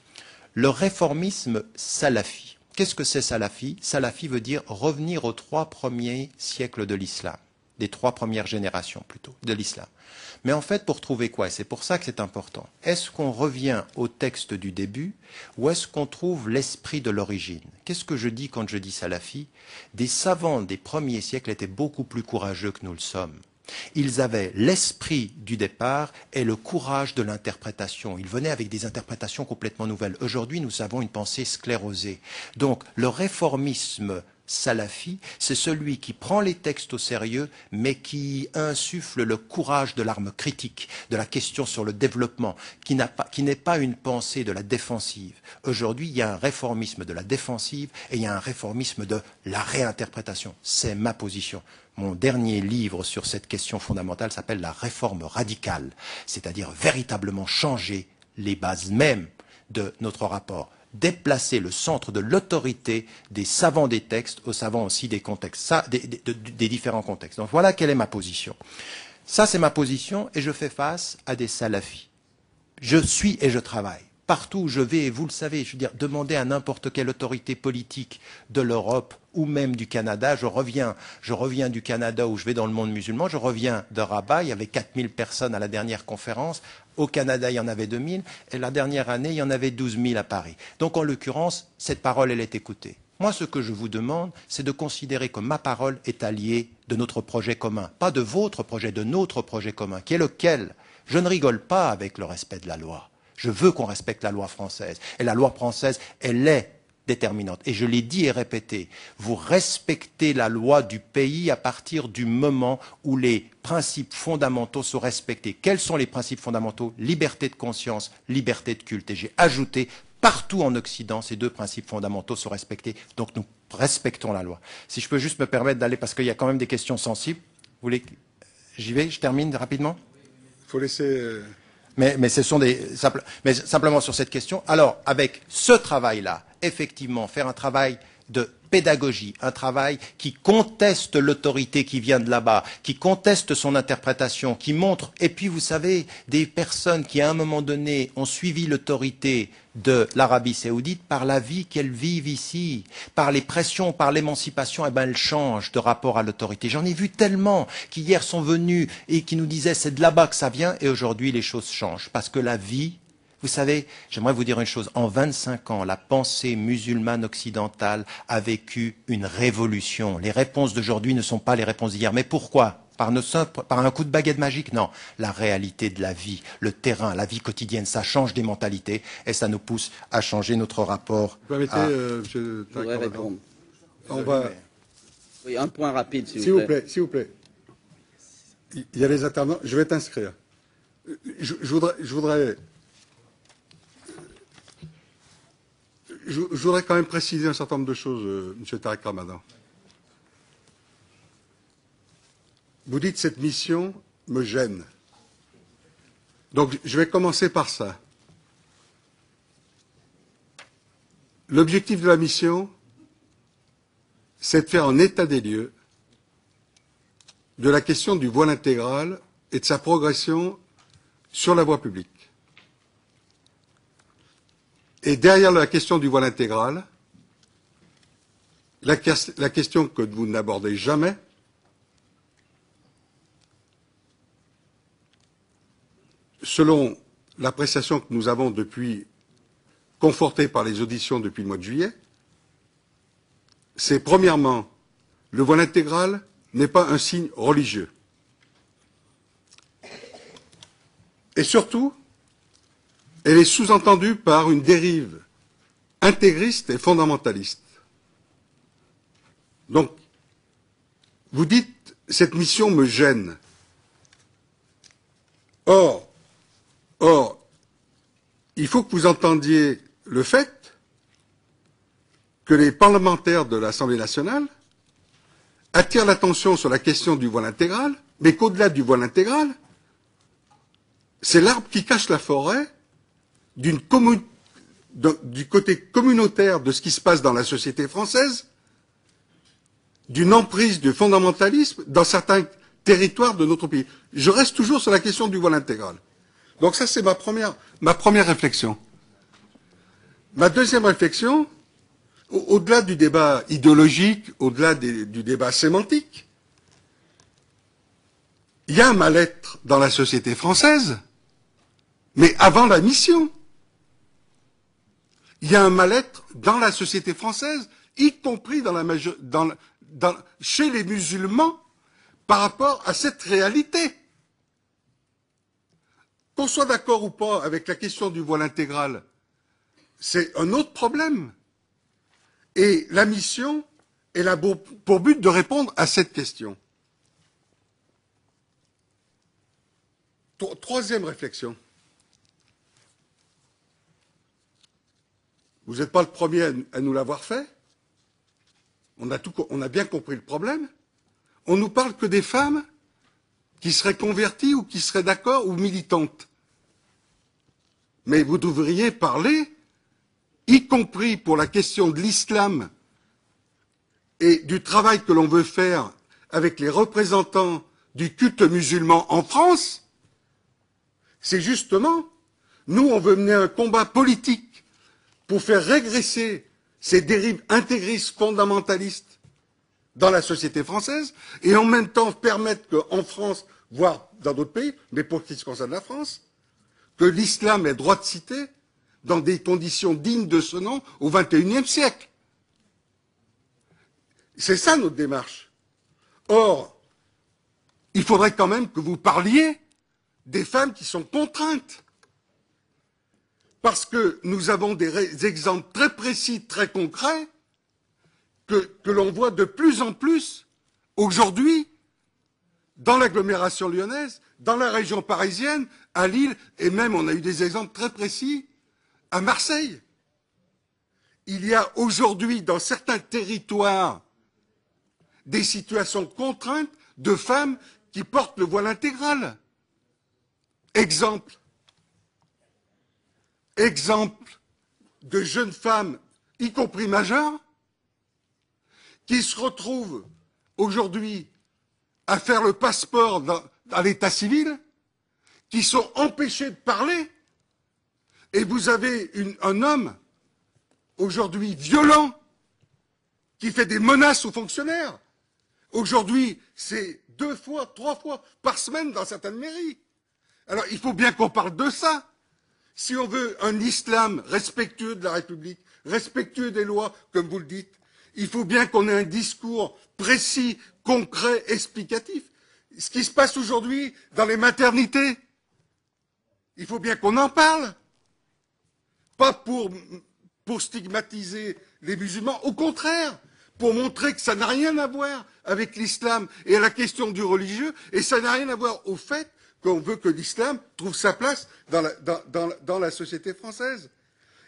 Le réformisme salafi. Qu'est-ce que c'est salafi? Salafi veut dire revenir aux 3 premiers siècles de l'islam, des 3 premières générations plutôt, de l'islam. Mais en fait, pour trouver quoi? Et c'est pour ça que c'est important. Est-ce qu'on revient au texte du début ou est-ce qu'on trouve l'esprit de l'origine? Qu'est-ce que je dis quand je dis salafi? Des savants des premiers siècles étaient beaucoup plus courageux que nous le sommes. Ils avaient l'esprit du départ et le courage de l'interprétation. Ils venaient avec des interprétations complètement nouvelles. Aujourd'hui, nous avons une pensée sclérosée. Donc, le réformisme salafi, c'est celui qui prend les textes au sérieux, mais qui insuffle le courage de l'arme critique, de la question sur le développement, qui n'est pas une pensée de la défensive. Aujourd'hui, il y a un réformisme de la défensive et il y a un réformisme de la réinterprétation. C'est ma position. Mon dernier livre sur cette question fondamentale s'appelle La réforme radicale, c'est-à-dire véritablement changer les bases mêmes de notre rapport. Déplacer le centre de l'autorité des savants des textes aux savants aussi des contextes, des différents contextes. Donc voilà quelle est ma position. Ça, c'est ma position et je fais face à des salafis. Je suis et je travaille. Partout où je vais, et vous le savez, je veux dire, demandez à n'importe quelle autorité politique de l'Europe ou même du Canada. Je reviens du Canada où je vais dans le monde musulman, je reviens de Rabat, il y avait 4000 personnes à la dernière conférence. Au Canada, il y en avait 2000, et la dernière année, il y en avait 12 000 à Paris. Donc, en l'occurrence, cette parole, elle est écoutée. Moi, ce que je vous demande, c'est de considérer que ma parole est alliée de notre projet commun. Pas de votre projet, de notre projet commun, qui est lequel? Je ne rigole pas avec le respect de la loi. Je veux qu'on respecte la loi française. Et la loi française, elle est déterminante. Et je l'ai dit et répété, vous respectez la loi du pays à partir du moment où les principes fondamentaux sont respectés. Quels sont les principes fondamentaux? Liberté de conscience, liberté de culte. Et j'ai ajouté, partout en Occident, ces 2 principes fondamentaux sont respectés. Donc nous respectons la loi. Si je peux juste me permettre d'aller, parce qu'il y a quand même des questions sensibles. Vous voulez... J'y vais, je termine rapidement. Il faut laisser... Mais ce sont mais simplement sur cette question. Alors, avec ce travail-là, effectivement, faire un travail de pédagogie, un travail qui conteste l'autorité qui vient de là-bas, qui conteste son interprétation, qui montre, et puis vous savez, des personnes qui à un moment donné ont suivi l'autorité de l'Arabie saoudite par la vie qu'elles vivent ici, par les pressions, par l'émancipation, eh ben elles changent de rapport à l'autorité. J'en ai vu tellement qui hier sont venus et qui nous disaient c'est de là-bas que ça vient, et aujourd'hui les choses changent, parce que la vie... Vous savez, j'aimerais vous dire une chose. En 25 ans, la pensée musulmane occidentale a vécu une révolution. Les réponses d'aujourd'hui ne sont pas les réponses d'hier. Mais pourquoi ? Par un coup de baguette magique? Non. La réalité de la vie, le terrain, la vie quotidienne, ça change des mentalités et ça nous pousse à changer notre rapport. Vous permettez, Je voudrais répondre. On va... Oui, un point rapide, S'il vous plaît, s'il vous plaît. Il y a les intervenants. Je vais t'inscrire. Je voudrais quand même préciser un certain nombre de choses, M. Tarek Ramadan. Vous dites cette mission me gêne. Donc je vais commencer par ça. L'objectif de la mission, c'est de faire un état des lieux de la question du voile intégral et de sa progression sur la voie publique. Et derrière la question du voile intégral, la question que vous n'abordez jamais, selon l'appréciation que nous avons confortée par les auditions depuis le mois de juillet, c'est premièrement, le voile intégral n'est pas un signe religieux. Et surtout, elle est sous-entendue par une dérive intégriste et fondamentaliste. Donc, vous dites, cette mission me gêne. Or, il faut que vous entendiez le fait que les parlementaires de l'Assemblée nationale attirent l'attention sur la question du voile intégral, mais qu'au-delà du voile intégral, c'est l'arbre qui cache la forêt du côté communautaire de ce qui se passe dans la société française, d'une emprise du fondamentalisme dans certains territoires de notre pays. Je reste toujours sur la question du voile intégral. Donc ça, c'est ma première réflexion. Ma deuxième réflexion, au-delà du débat idéologique, au-delà du débat sémantique, il y a un mal-être dans la société française, mais avant la mission. Il y a un mal-être dans la société française, y compris chez les musulmans, par rapport à cette réalité. Qu'on soit d'accord ou pas avec la question du voile intégral, c'est un autre problème. Et la mission, elle a pour but de répondre à cette question. Troisième réflexion. Vous n'êtes pas le premier à nous l'avoir fait. On a bien compris le problème. On nous parle que des femmes qui seraient converties ou qui seraient d'accord ou militantes. Mais vous devriez parler, y compris pour la question de l'islam et du travail que l'on veut faire avec les représentants du culte musulman en France. C'est justement, nous, on veut mener un combat politique pour faire régresser ces dérives intégristes fondamentalistes dans la société française et en même temps permettre qu'en France, voire dans d'autres pays, mais pour ce qui se concerne la France, que l'islam ait droit de citer dans des conditions dignes de ce nom au XXIe siècle. C'est ça notre démarche. Or, il faudrait quand même que vous parliez des femmes qui sont contraintes. Parce que nous avons des exemples très précis, très concrets, que l'on voit de plus en plus aujourd'hui dans l'agglomération lyonnaise, dans la région parisienne, à Lille, et même on a eu des exemples très précis à Marseille. il y a aujourd'hui dans certains territoires des situations contraintes de femmes qui portent le voile intégral. Exemple de jeunes femmes, y compris majeures, qui se retrouvent aujourd'hui à faire le passeport à l'état civil, qui sont empêchés de parler, et vous avez un homme aujourd'hui violent qui fait des menaces aux fonctionnaires. Aujourd'hui, c'est 2 fois, 3 fois par semaine dans certaines mairies. Alors, il faut bien qu'on parle de ça. Si on veut un islam respectueux de la République, respectueux des lois, comme vous le dites, il faut bien qu'on ait un discours précis, concret, explicatif. Ce qui se passe aujourd'hui dans les maternités, il faut bien qu'on en parle. Pas pour stigmatiser les musulmans, au contraire, pour montrer que ça n'a rien à voir avec l'islam et à la question du religieux, et ça n'a rien à voir au fait qu'on veut que l'islam trouve sa place dans la société française.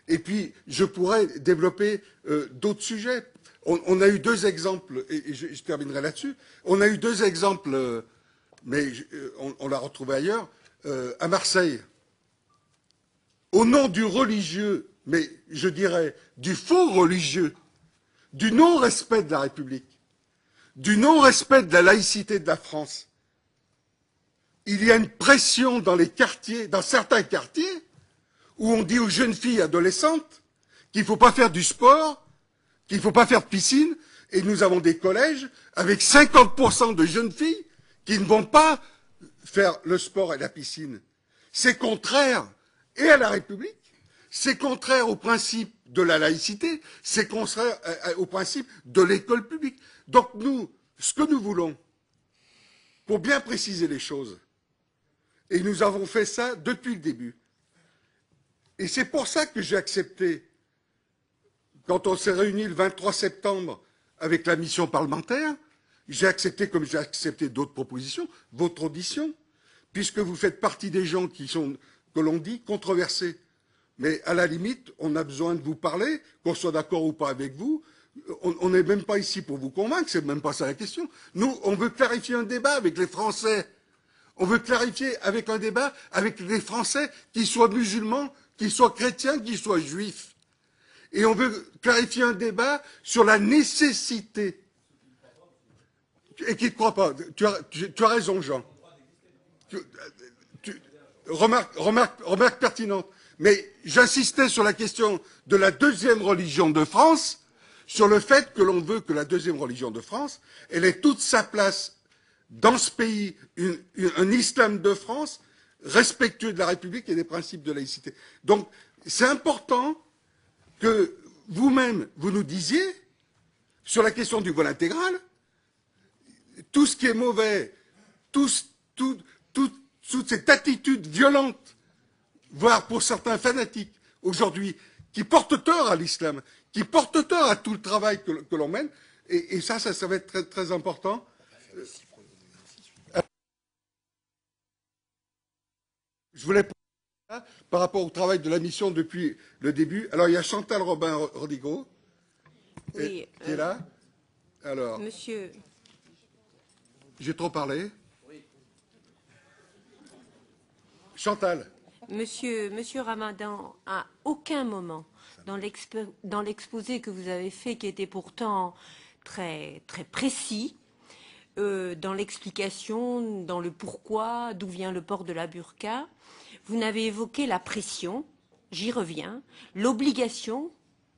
Et puis, je pourrais développer d'autres sujets. On a eu 2 exemples, et je terminerai là-dessus. On a eu 2 exemples, mais on l'a retrouvé ailleurs, à Marseille. Au nom du religieux, mais je dirais du faux religieux, du non-respect de la République, du non-respect de la laïcité de la France, il y a une pression dans les quartiers, dans certains quartiers, où on dit aux jeunes filles adolescentes qu'il ne faut pas faire du sport, qu'il ne faut pas faire de piscine, et nous avons des collèges avec 50% de jeunes filles qui ne vont pas faire le sport et la piscine. C'est contraire et à la République, c'est contraire au principe de la laïcité, c'est contraire au principe de l'école publique. Donc nous, ce que nous voulons, pour bien préciser les choses, et nous avons fait ça depuis le début, et c'est pour ça que j'ai accepté, quand on s'est réunis le 23 septembre avec la mission parlementaire, j'ai accepté, comme j'ai accepté d'autres propositions, votre audition, puisque vous faites partie des gens qui sont, que l'on dit, controversés. Mais à la limite, on a besoin de vous parler, qu'on soit d'accord ou pas avec vous. On n'est même pas ici pour vous convaincre, c'est même pas ça la question. Nous, on veut clarifier un débat avec les Français. On veut clarifier avec un débat avec les Français, qu'ils soient musulmans, qu'ils soient chrétiens, qu'ils soient juifs. Et on veut clarifier un débat sur la nécessité. Et qui ne croit pas. Tu as raison, Jean. Remarque pertinente. Mais j'insistais sur la question de la 2e religion de France, sur le fait que l'on veut que la 2e religion de France, elle ait toute sa place dans ce pays, un islam de France respectueux de la République et des principes de laïcité. Donc, c'est important que vous-même, vous nous disiez, sur la question du voile intégral, tout ce qui est mauvais, toute cette attitude violente, voire pour certains fanatiques, aujourd'hui, qui portent tort à l'islam, qui portent tort à tout le travail que l'on mène, et ça va être très, très important. Je voulais par rapport au travail de la mission depuis le début. Alors, il y a Chantal Robin-Rodigo, oui, qui est là. Alors, monsieur. J'ai trop parlé. Chantal. Monsieur Ramadan, à aucun moment dans l'exposé que vous avez fait, qui était pourtant très, très précis, dans l'explication, dans le pourquoi, d'où vient le port de la burqa, vous n'avez évoqué la pression, j'y reviens, l'obligation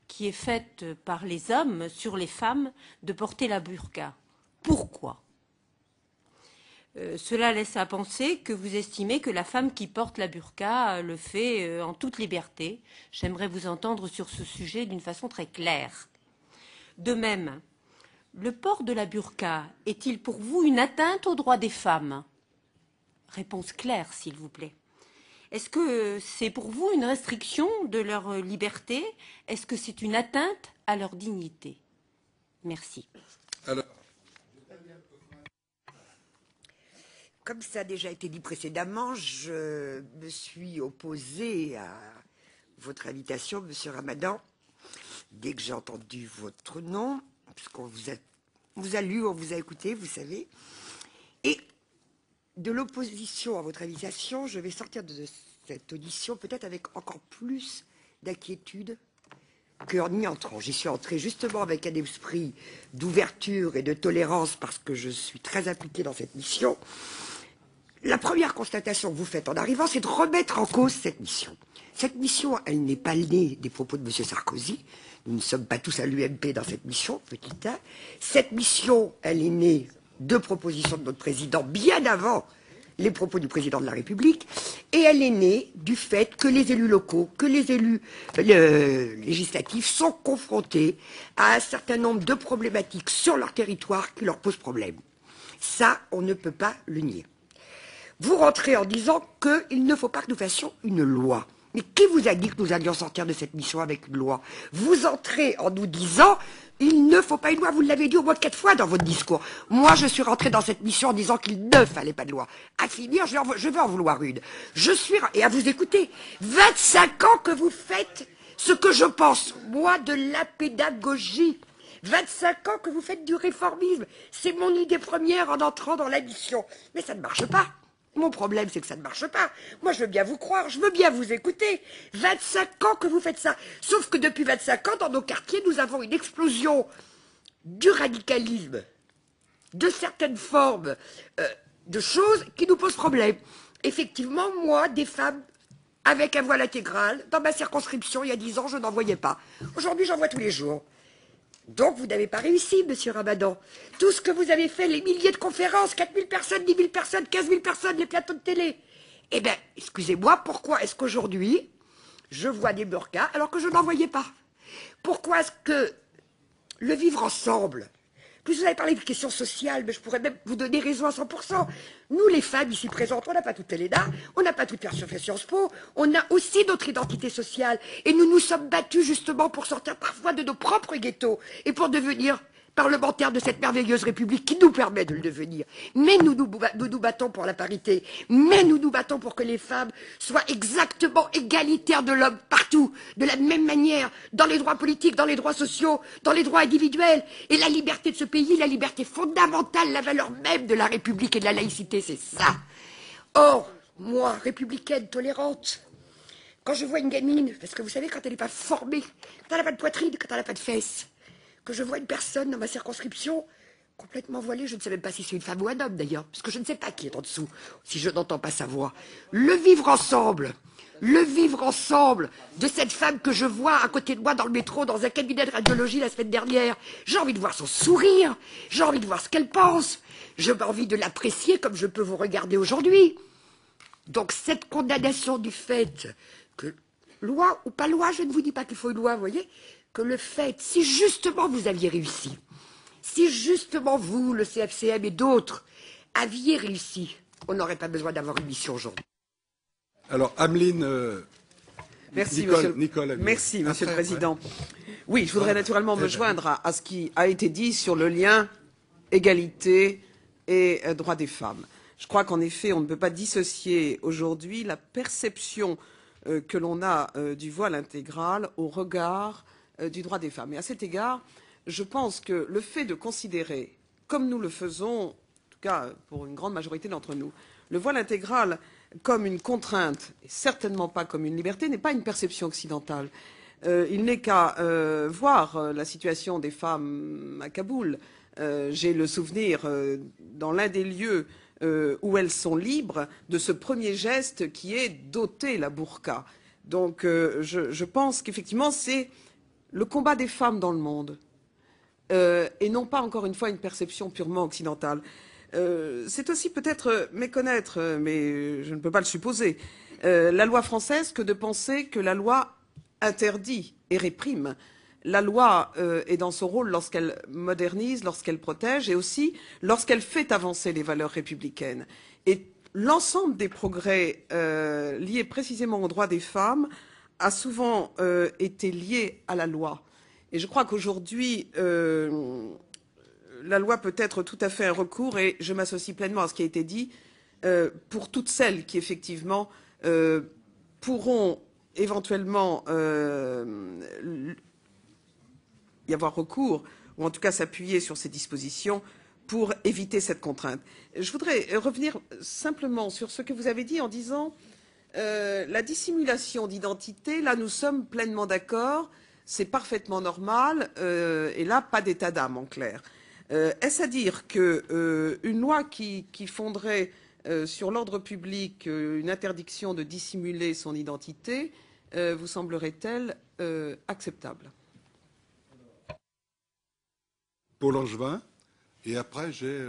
qui est faite par les hommes sur les femmes de porter la burqa. Pourquoi ? Cela laisse à penser que vous estimez que la femme qui porte la burqa le fait en toute liberté. J'aimerais vous entendre sur ce sujet d'une façon très claire. De même, le port de la burqa est-il pour vous une atteinte aux droits des femmes ? Réponse claire, s'il vous plaît. Est-ce que c'est pour vous une restriction de leur liberté ? Est-ce que c'est une atteinte à leur dignité ? Merci. Alors. Comme ça a déjà été dit précédemment, je me suis opposée à votre invitation, Monsieur Ramadan, dès que j'ai entendu votre nom, puisqu'on vous a lu, on vous a écouté, vous savez. Et de l'opposition à votre invitation, je vais sortir de cette audition peut-être avec encore plus d'inquiétude qu'en y entrant. J'y suis entrée justement avec un esprit d'ouverture et de tolérance parce que je suis très impliquée dans cette mission. La première constatation que vous faites en arrivant, c'est de remettre en cause cette mission. Cette mission, elle n'est pas née des propos de M. Sarkozy. Nous ne sommes pas tous à l'UMP dans cette mission, petit 1. Cette mission, elle est née de propositions de notre président bien avant les propos du président de la République, et elle est née du fait que les élus locaux, que les élus législatifs sont confrontés à un certain nombre de problématiques sur leur territoire qui leur posent problème. Ça, on ne peut pas le nier. Vous rentrez en disant qu'il ne faut pas que nous fassions une loi. Mais qui vous a dit que nous allions sortir de cette mission avec une loi? Vous entrez en nous disant il ne faut pas une loi. Vous l'avez dit au moins 4 fois dans votre discours. Moi, je suis rentré dans cette mission en disant qu'il ne fallait pas de loi. À finir, je vais en vouloir une. Je suis, et à vous écouter, 25 ans que vous faites ce que je pense, moi, de la pédagogie. 25 ans que vous faites du réformisme. C'est mon idée première en entrant dans la mission. Mais ça ne marche pas. Mon problème, c'est que ça ne marche pas. Moi, je veux bien vous croire, je veux bien vous écouter. 25 ans que vous faites ça. Sauf que depuis 25 ans, dans nos quartiers, nous avons une explosion du radicalisme, de certaines formes de choses qui nous posent problème. Effectivement, moi, des femmes avec un voile intégral, dans ma circonscription, il y a 10 ans, je n'en voyais pas. Aujourd'hui, j'en vois tous les jours. Donc, vous n'avez pas réussi, monsieur Ramadan. Tout ce que vous avez fait, les milliers de conférences, 4 000 personnes, 10 000 personnes, 15 000 personnes, les plateaux de télé. Eh bien, excusez-moi, pourquoi est-ce qu'aujourd'hui, je vois des burqas alors que je n'en voyais pas? Pourquoi est-ce que le vivre ensemble, plus vous avez parlé de questions sociales, mais je pourrais même vous donner raison à 100%. Nous, les femmes ici présentes, on n'a pas toutes l'ENA, on n'a pas toutes fait Sciences Po, on a aussi notre identité sociale. Et nous nous sommes battus justement pour sortir parfois de nos propres ghettos et pour devenir parlementaires de cette merveilleuse République qui nous permet de le devenir. Mais nous nous battons pour la parité, mais nous nous battons pour que les femmes soient exactement égalitaires de l'homme partout, de la même manière, dans les droits politiques, dans les droits sociaux, dans les droits individuels. Et la liberté de ce pays, la liberté fondamentale, la valeur même de la République et de la laïcité, c'est ça. Or, moi, républicaine, tolérante, quand je vois une gamine, parce que vous savez, quand elle n'est pas formée, quand elle n'a pas de poitrine, quand elle n'a pas de fesses, que je vois une personne dans ma circonscription complètement voilée, je ne sais même pas si c'est une femme ou un homme d'ailleurs, parce que je ne sais pas qui est en dessous, si je n'entends pas sa voix. Le vivre ensemble de cette femme que je vois à côté de moi dans le métro, dans un cabinet de radiologie la semaine dernière, j'ai envie de voir son sourire, j'ai envie de voir ce qu'elle pense, j'ai envie de l'apprécier comme je peux vous regarder aujourd'hui. Donc cette condamnation du fait que, loi ou pas loi, je ne vous dis pas qu'il faut une loi, vous voyez, que le fait, si justement vous aviez réussi, si justement vous, le CFCM et d'autres, aviez réussi, on n'aurait pas besoin d'avoir une mission aujourd'hui. Alors, Ameline, merci, Nicole, merci, Monsieur le Président. Oui, je voudrais naturellement me joindre à ce qui a été dit sur le lien égalité et droits des femmes. Je crois qu'en effet, on ne peut pas dissocier aujourd'hui la perception que l'on a du voile intégral au regard du droit des femmes. Et à cet égard, je pense que le fait de considérer, comme nous le faisons, en tout cas pour une grande majorité d'entre nous, le voile intégral comme une contrainte, et certainement pas comme une liberté, n'est pas une perception occidentale. Il n'est qu'à voir la situation des femmes à Kaboul. J'ai le souvenir, dans l'un des lieux où elles sont libres, de ce premier geste qui est d'ôter la burqa. Donc je pense qu'effectivement, c'est le combat des femmes dans le monde, et non pas, encore une fois, une perception purement occidentale. C'est aussi peut-être méconnaître, mais je ne peux pas le supposer, la loi française que de penser que la loi interdit et réprime. La loi est dans son rôle lorsqu'elle modernise, lorsqu'elle protège et aussi lorsqu'elle fait avancer les valeurs républicaines. Et l'ensemble des progrès liés précisément aux droits des femmes a souvent été lié à la loi. Et je crois qu'aujourd'hui, la loi peut être tout à fait un recours, et je m'associe pleinement à ce qui a été dit, pour toutes celles qui, effectivement, pourront éventuellement y avoir recours, ou en tout cas s'appuyer sur ces dispositions pour éviter cette contrainte. Je voudrais revenir simplement sur ce que vous avez dit en disant la dissimulation d'identité, là nous sommes pleinement d'accord, c'est parfaitement normal, et là pas d'état d'âme en clair. Est-ce à dire qu'une loi qui fonderait sur l'ordre public une interdiction de dissimuler son identité vous semblerait-elle acceptable? Paul Angevin, et après j'ai...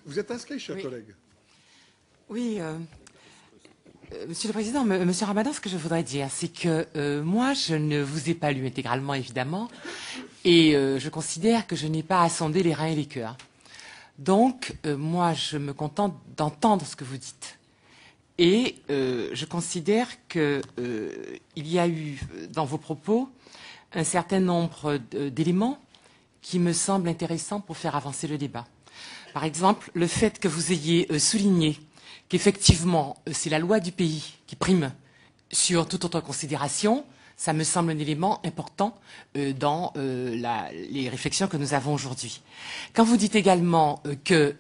vous êtes inscrit, cher collègue? Oui, Monsieur le Président, Monsieur Ramadan, ce que je voudrais dire, c'est que moi, je ne vous ai pas lu intégralement, évidemment, et je considère que je n'ai pas à sonder les reins et les cœurs. Donc, moi, je me contente d'entendre ce que vous dites. Et je considère qu'il y a eu, dans vos propos, un certain nombre d'éléments qui me semblent intéressants pour faire avancer le débat. Par exemple, le fait que vous ayez souligné qu'effectivement, c'est la loi du pays qui prime sur toute autre considération, ça me semble un élément important dans les réflexions que nous avons aujourd'hui. Quand vous dites également que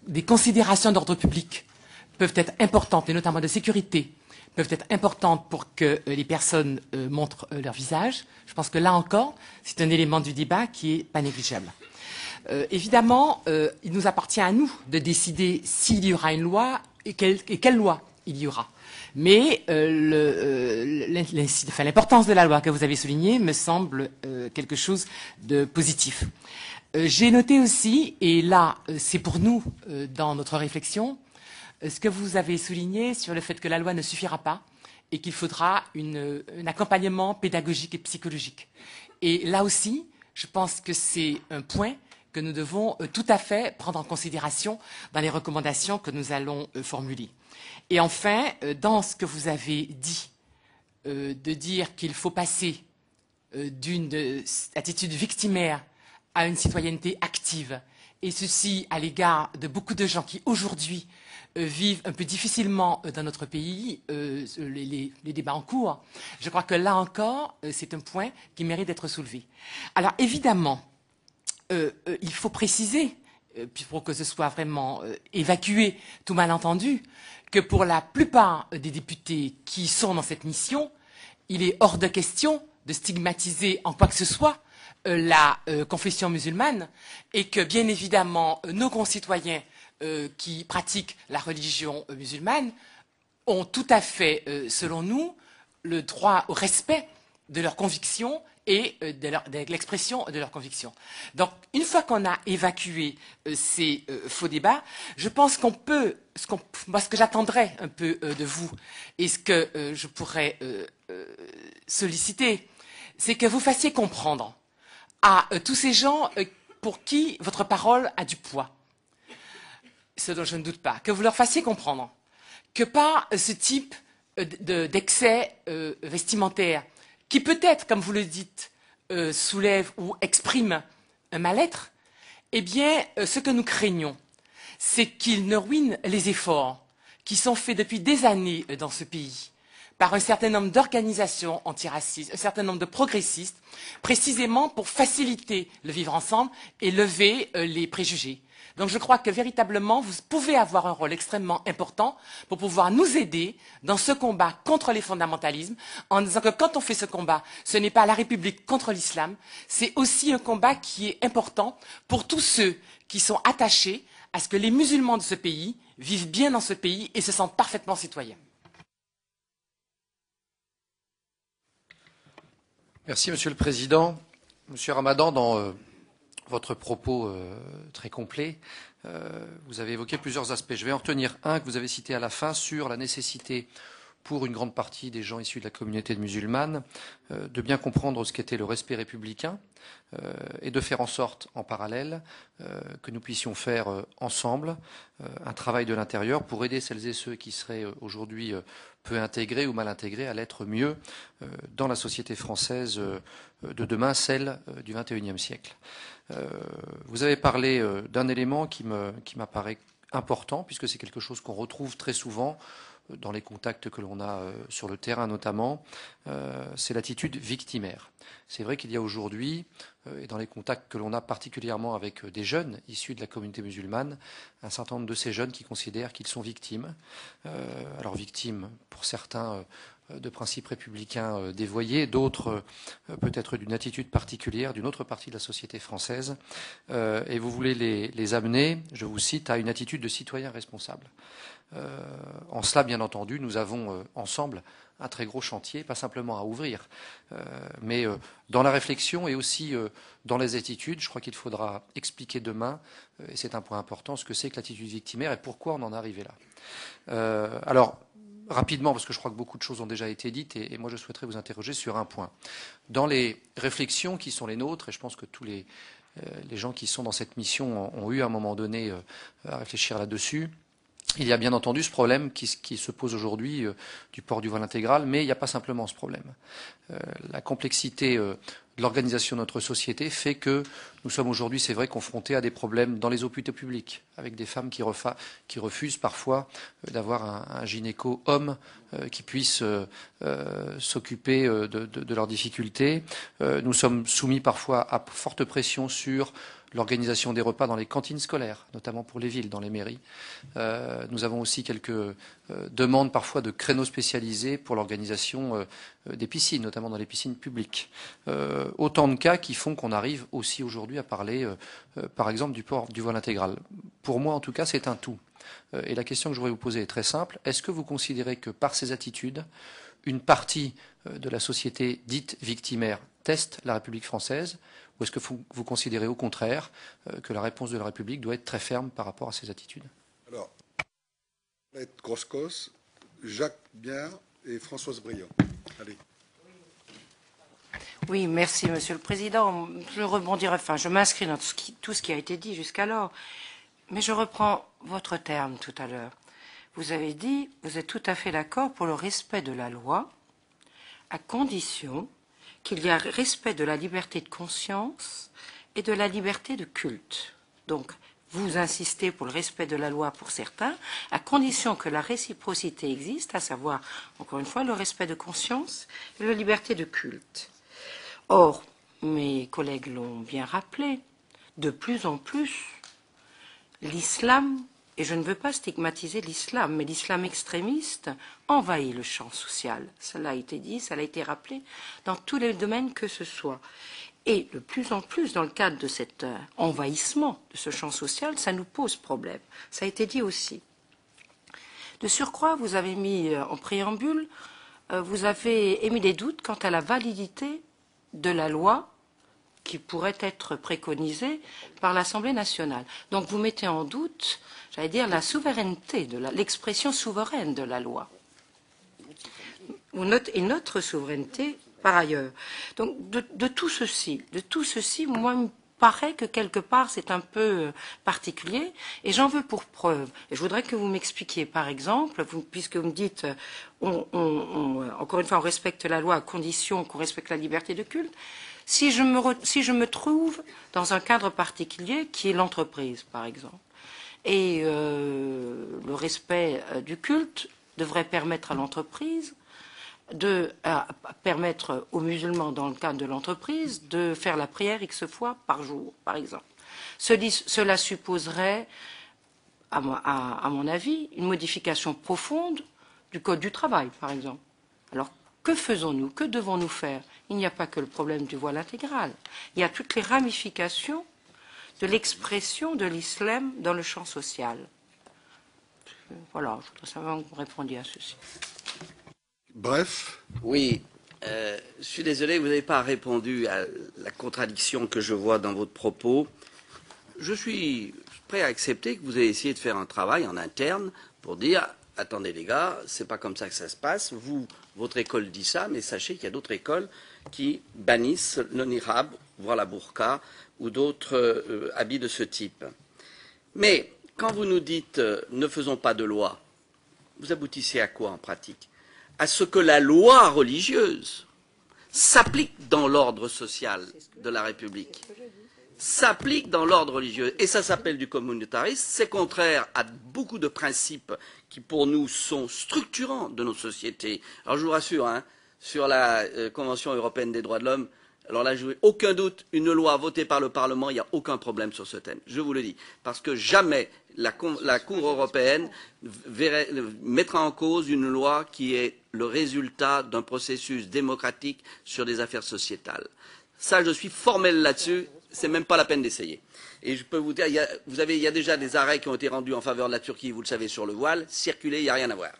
des considérations d'ordre public peuvent être importantes, et notamment de sécurité, peuvent être importantes pour que les personnes montrent leur visage, je pense que là encore, c'est un élément du débat qui n'est pas négligeable. Évidemment, il nous appartient à nous de décider s'il y aura une loi et quelle loi il y aura. Mais l'importance de la loi que vous avez soulignée me semble quelque chose de positif. J'ai noté aussi, et là c'est pour nous dans notre réflexion, ce que vous avez souligné sur le fait que la loi ne suffira pas et qu'il faudra un accompagnement pédagogique et psychologique. Et là aussi, je pense que c'est un point que nous devons tout à fait prendre en considération dans les recommandations que nous allons formuler. Et enfin, dans ce que vous avez dit, de dire qu'il faut passer d'une attitude victimaire à une citoyenneté active, et ceci à l'égard de beaucoup de gens qui aujourd'hui vivent un peu difficilement dans notre pays, les débats en cours, je crois que là encore, c'est un point qui mérite d'être soulevé. Alors évidemment, il faut préciser, pour que ce soit vraiment évacué tout malentendu, que pour la plupart des députés qui sont dans cette mission, il est hors de question de stigmatiser en quoi que ce soit la confession musulmane et que, bien évidemment, nos concitoyens qui pratiquent la religion musulmane ont tout à fait, selon nous, le droit au respect de leurs convictions et de l'expression de leurs convictions. Donc, une fois qu'on a évacué ces faux débats, je pense qu'on peut, moi, ce que j'attendrais un peu de vous et ce que je pourrais solliciter, c'est que vous fassiez comprendre à tous ces gens pour qui votre parole a du poids, ce dont je ne doute pas, que vous leur fassiez comprendre que par ce type d'excès vestimentaire, qui peut-être, comme vous le dites, soulève ou exprime un mal-être, eh bien, ce que nous craignons, c'est qu'il ne ruine les efforts qui sont faits depuis des années dans ce pays par un certain nombre d'organisations antiracistes, un certain nombre de progressistes, précisément pour faciliter le vivre ensemble et lever les préjugés. Donc je crois que véritablement, vous pouvez avoir un rôle extrêmement important pour pouvoir nous aider dans ce combat contre les fondamentalismes, en disant que quand on fait ce combat, ce n'est pas la République contre l'islam, c'est aussi un combat qui est important pour tous ceux qui sont attachés à ce que les musulmans de ce pays vivent bien dans ce pays et se sentent parfaitement citoyens. Merci, Monsieur le Président. Monsieur Ramadan, dans votre propos très complet, vous avez évoqué plusieurs aspects. Je vais en retenir un que vous avez cité à la fin sur la nécessité pour une grande partie des gens issus de la communauté musulmane de bien comprendre ce qu'était le respect républicain et de faire en sorte, en parallèle, que nous puissions faire ensemble un travail de l'intérieur pour aider celles et ceux qui seraient aujourd'hui peu intégrés ou mal intégrés à l'être mieux dans la société française de demain, celle du XXIe siècle. Vous avez parlé d'un élément qui m'apparaît important, puisque c'est quelque chose qu'on retrouve très souvent dans les contacts que l'on a sur le terrain notamment, c'est l'attitude victimaire. C'est vrai qu'il y a aujourd'hui, et dans les contacts que l'on a particulièrement avec des jeunes issus de la communauté musulmane, un certain nombre de ces jeunes qui considèrent qu'ils sont victimes. Alors victimes, pour certains, de principes républicains dévoyés, d'autres peut-être d'une attitude particulière d'une autre partie de la société française. Et vous voulez les amener, je vous cite, à une attitude de citoyen responsable. En cela, bien entendu, nous avons ensemble un très gros chantier, pas simplement à ouvrir, mais dans la réflexion et aussi dans les attitudes. Je crois qu'il faudra expliquer demain, et c'est un point important, ce que c'est que l'attitude victimaire et pourquoi on en est arrivé là. Alors, rapidement, parce que je crois que beaucoup de choses ont déjà été dites, et moi je souhaiterais vous interroger sur un point. Dans les réflexions qui sont les nôtres, et je pense que tous les gens qui sont dans cette mission ont eu à un moment donné à réfléchir là-dessus, il y a bien entendu ce problème qui se pose aujourd'hui du port du voile intégral, mais il n'y a pas simplement ce problème. La complexité de l'organisation de notre société fait que nous sommes aujourd'hui, c'est vrai, confrontés à des problèmes dans les hôpitaux publics, avec des femmes qui refusent parfois d'avoir un gynéco homme qui puisse s'occuper de leurs difficultés. Nous sommes soumis parfois à forte pression sur l'organisation des repas dans les cantines scolaires, notamment pour les villes, dans les mairies. Nous avons aussi quelques demandes parfois de créneaux spécialisés pour l'organisation des piscines, notamment dans les piscines publiques. Autant de cas qui font qu'on arrive aussi aujourd'hui à parler, par exemple, du port du voile intégral. Pour moi, en tout cas, c'est un tout. Et la question que je voudrais vous poser est très simple. Est-ce que vous considérez que par ces attitudes, une partie de la société dite victimaire teste la République française, ou est-ce que vous considérez au contraire que la réponse de la République doit être très ferme par rapport à ces attitudes? Alors, Groscos, Jacques Biard et Françoise Briand. Allez. Oui, merci, Monsieur le Président. Je m'inscris dans tout ce qui a été dit jusqu'alors, mais je reprends votre terme tout à l'heure. Vous avez dit, vous êtes tout à fait d'accord pour le respect de la loi, à condition qu'il y ait respect de la liberté de conscience et de la liberté de culte. Donc, vous insistez pour le respect de la loi pour certains, à condition que la réciprocité existe, à savoir, encore une fois, le respect de conscience et la liberté de culte. Or, mes collègues l'ont bien rappelé, de plus en plus, l'islam, et je ne veux pas stigmatiser l'islam, mais l'islam extrémiste envahit le champ social. Cela a été dit, ça a été rappelé dans tous les domaines que ce soit. Et de plus en plus, dans le cadre de cet envahissement de ce champ social, ça nous pose problème. Ça a été dit aussi. De surcroît, vous avez mis en préambule, vous avez émis des doutes quant à la validité de la loi qui pourrait être préconisée par l'Assemblée nationale. Donc vous mettez en doute, j'allais dire, la souveraineté, l'expression souveraine de la loi. Et notre souveraineté par ailleurs. Donc de tout ceci, moi, il me paraît que quelque part c'est un peu particulier, et j'en veux pour preuve. Et je voudrais que vous m'expliquiez, par exemple, puisque vous me dites, encore une fois, on respecte la loi à condition qu'on respecte la liberté de culte. Si je me trouve dans un cadre particulier qui est l'entreprise, par exemple, et le respect du culte devrait permettre à l'entreprise permettre aux musulmans, dans le cadre de l'entreprise, de faire la prière X fois par jour, par exemple. Cela supposerait, à mon avis, une modification profonde du Code du travail, par exemple. Alors, que faisons-nous? Que devons-nous faire? Il n'y a pas que le problème du voile intégral. Il y a toutes les ramifications de l'expression de l'islam dans le champ social. Voilà, je voudrais savoir que vous répondiez à ceci. Bref. Oui, je suis désolé, vous n'avez pas répondu à la contradiction que je vois dans votre propos. Je suis prêt à accepter que vous ayez essayé de faire un travail en interne pour dire, attendez les gars, c'est pas comme ça que ça se passe. Vous, votre école dit ça, mais sachez qu'il y a d'autres écoles qui bannissent le niqab, voire la burqa, ou d'autres habits de ce type. Mais quand vous nous dites ne faisons pas de loi, vous aboutissez à quoi en pratique? À ce que la loi religieuse s'applique dans l'ordre social de la République. s'applique dans l'ordre religieux. Et ça s'appelle du communautarisme. C'est contraire à beaucoup de principes qui, pour nous, sont structurants de notre société. Alors, je vous rassure, hein, sur la Convention européenne des droits de l'homme, alors là, je n'ai aucun doute, une loi votée par le Parlement, il n'y a aucun problème sur ce thème. Je vous le dis. Parce que jamais la Cour européenne mettra en cause une loi qui est le résultat d'un processus démocratique sur des affaires sociétales. Ça, je suis formel là-dessus. C'est même pas la peine d'essayer. Et je peux vous dire, il y a déjà des arrêts qui ont été rendus en faveur de la Turquie, vous le savez, sur le voile. Circuler, il n'y a rien à voir.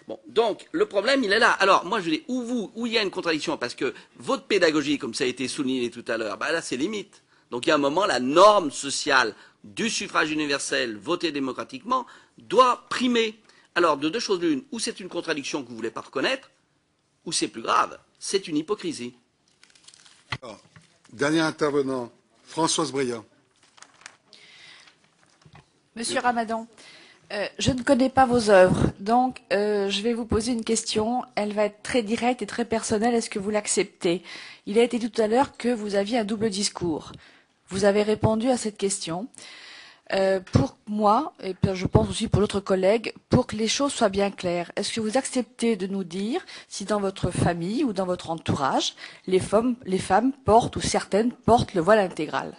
Bon, donc, le problème, il est là. Alors, moi, je dis, où il y a une contradiction, parce que votre pédagogie, comme ça a été souligné tout à l'heure, bah là, c'est limite. Donc, il y a un moment, la norme sociale du suffrage universel voté démocratiquement doit primer. Alors, de deux choses l'une, ou c'est une contradiction que vous ne voulez pas reconnaître, ou c'est plus grave, c'est une hypocrisie. Alors, dernier intervenant, Françoise Briand. Monsieur Ramadan, je ne connais pas vos œuvres, donc je vais vous poser une question. Elle va être très directe et très personnelle. Est-ce que vous l'acceptez? Il a été tout à l'heure que vous aviez un double discours. Vous avez répondu à cette question. Pour moi, et je pense aussi pour l'autre collègue, pour que les choses soient bien claires, est-ce que vous acceptez de nous dire si dans votre famille ou dans votre entourage, les femmes portent ou certaines portent le voile intégral?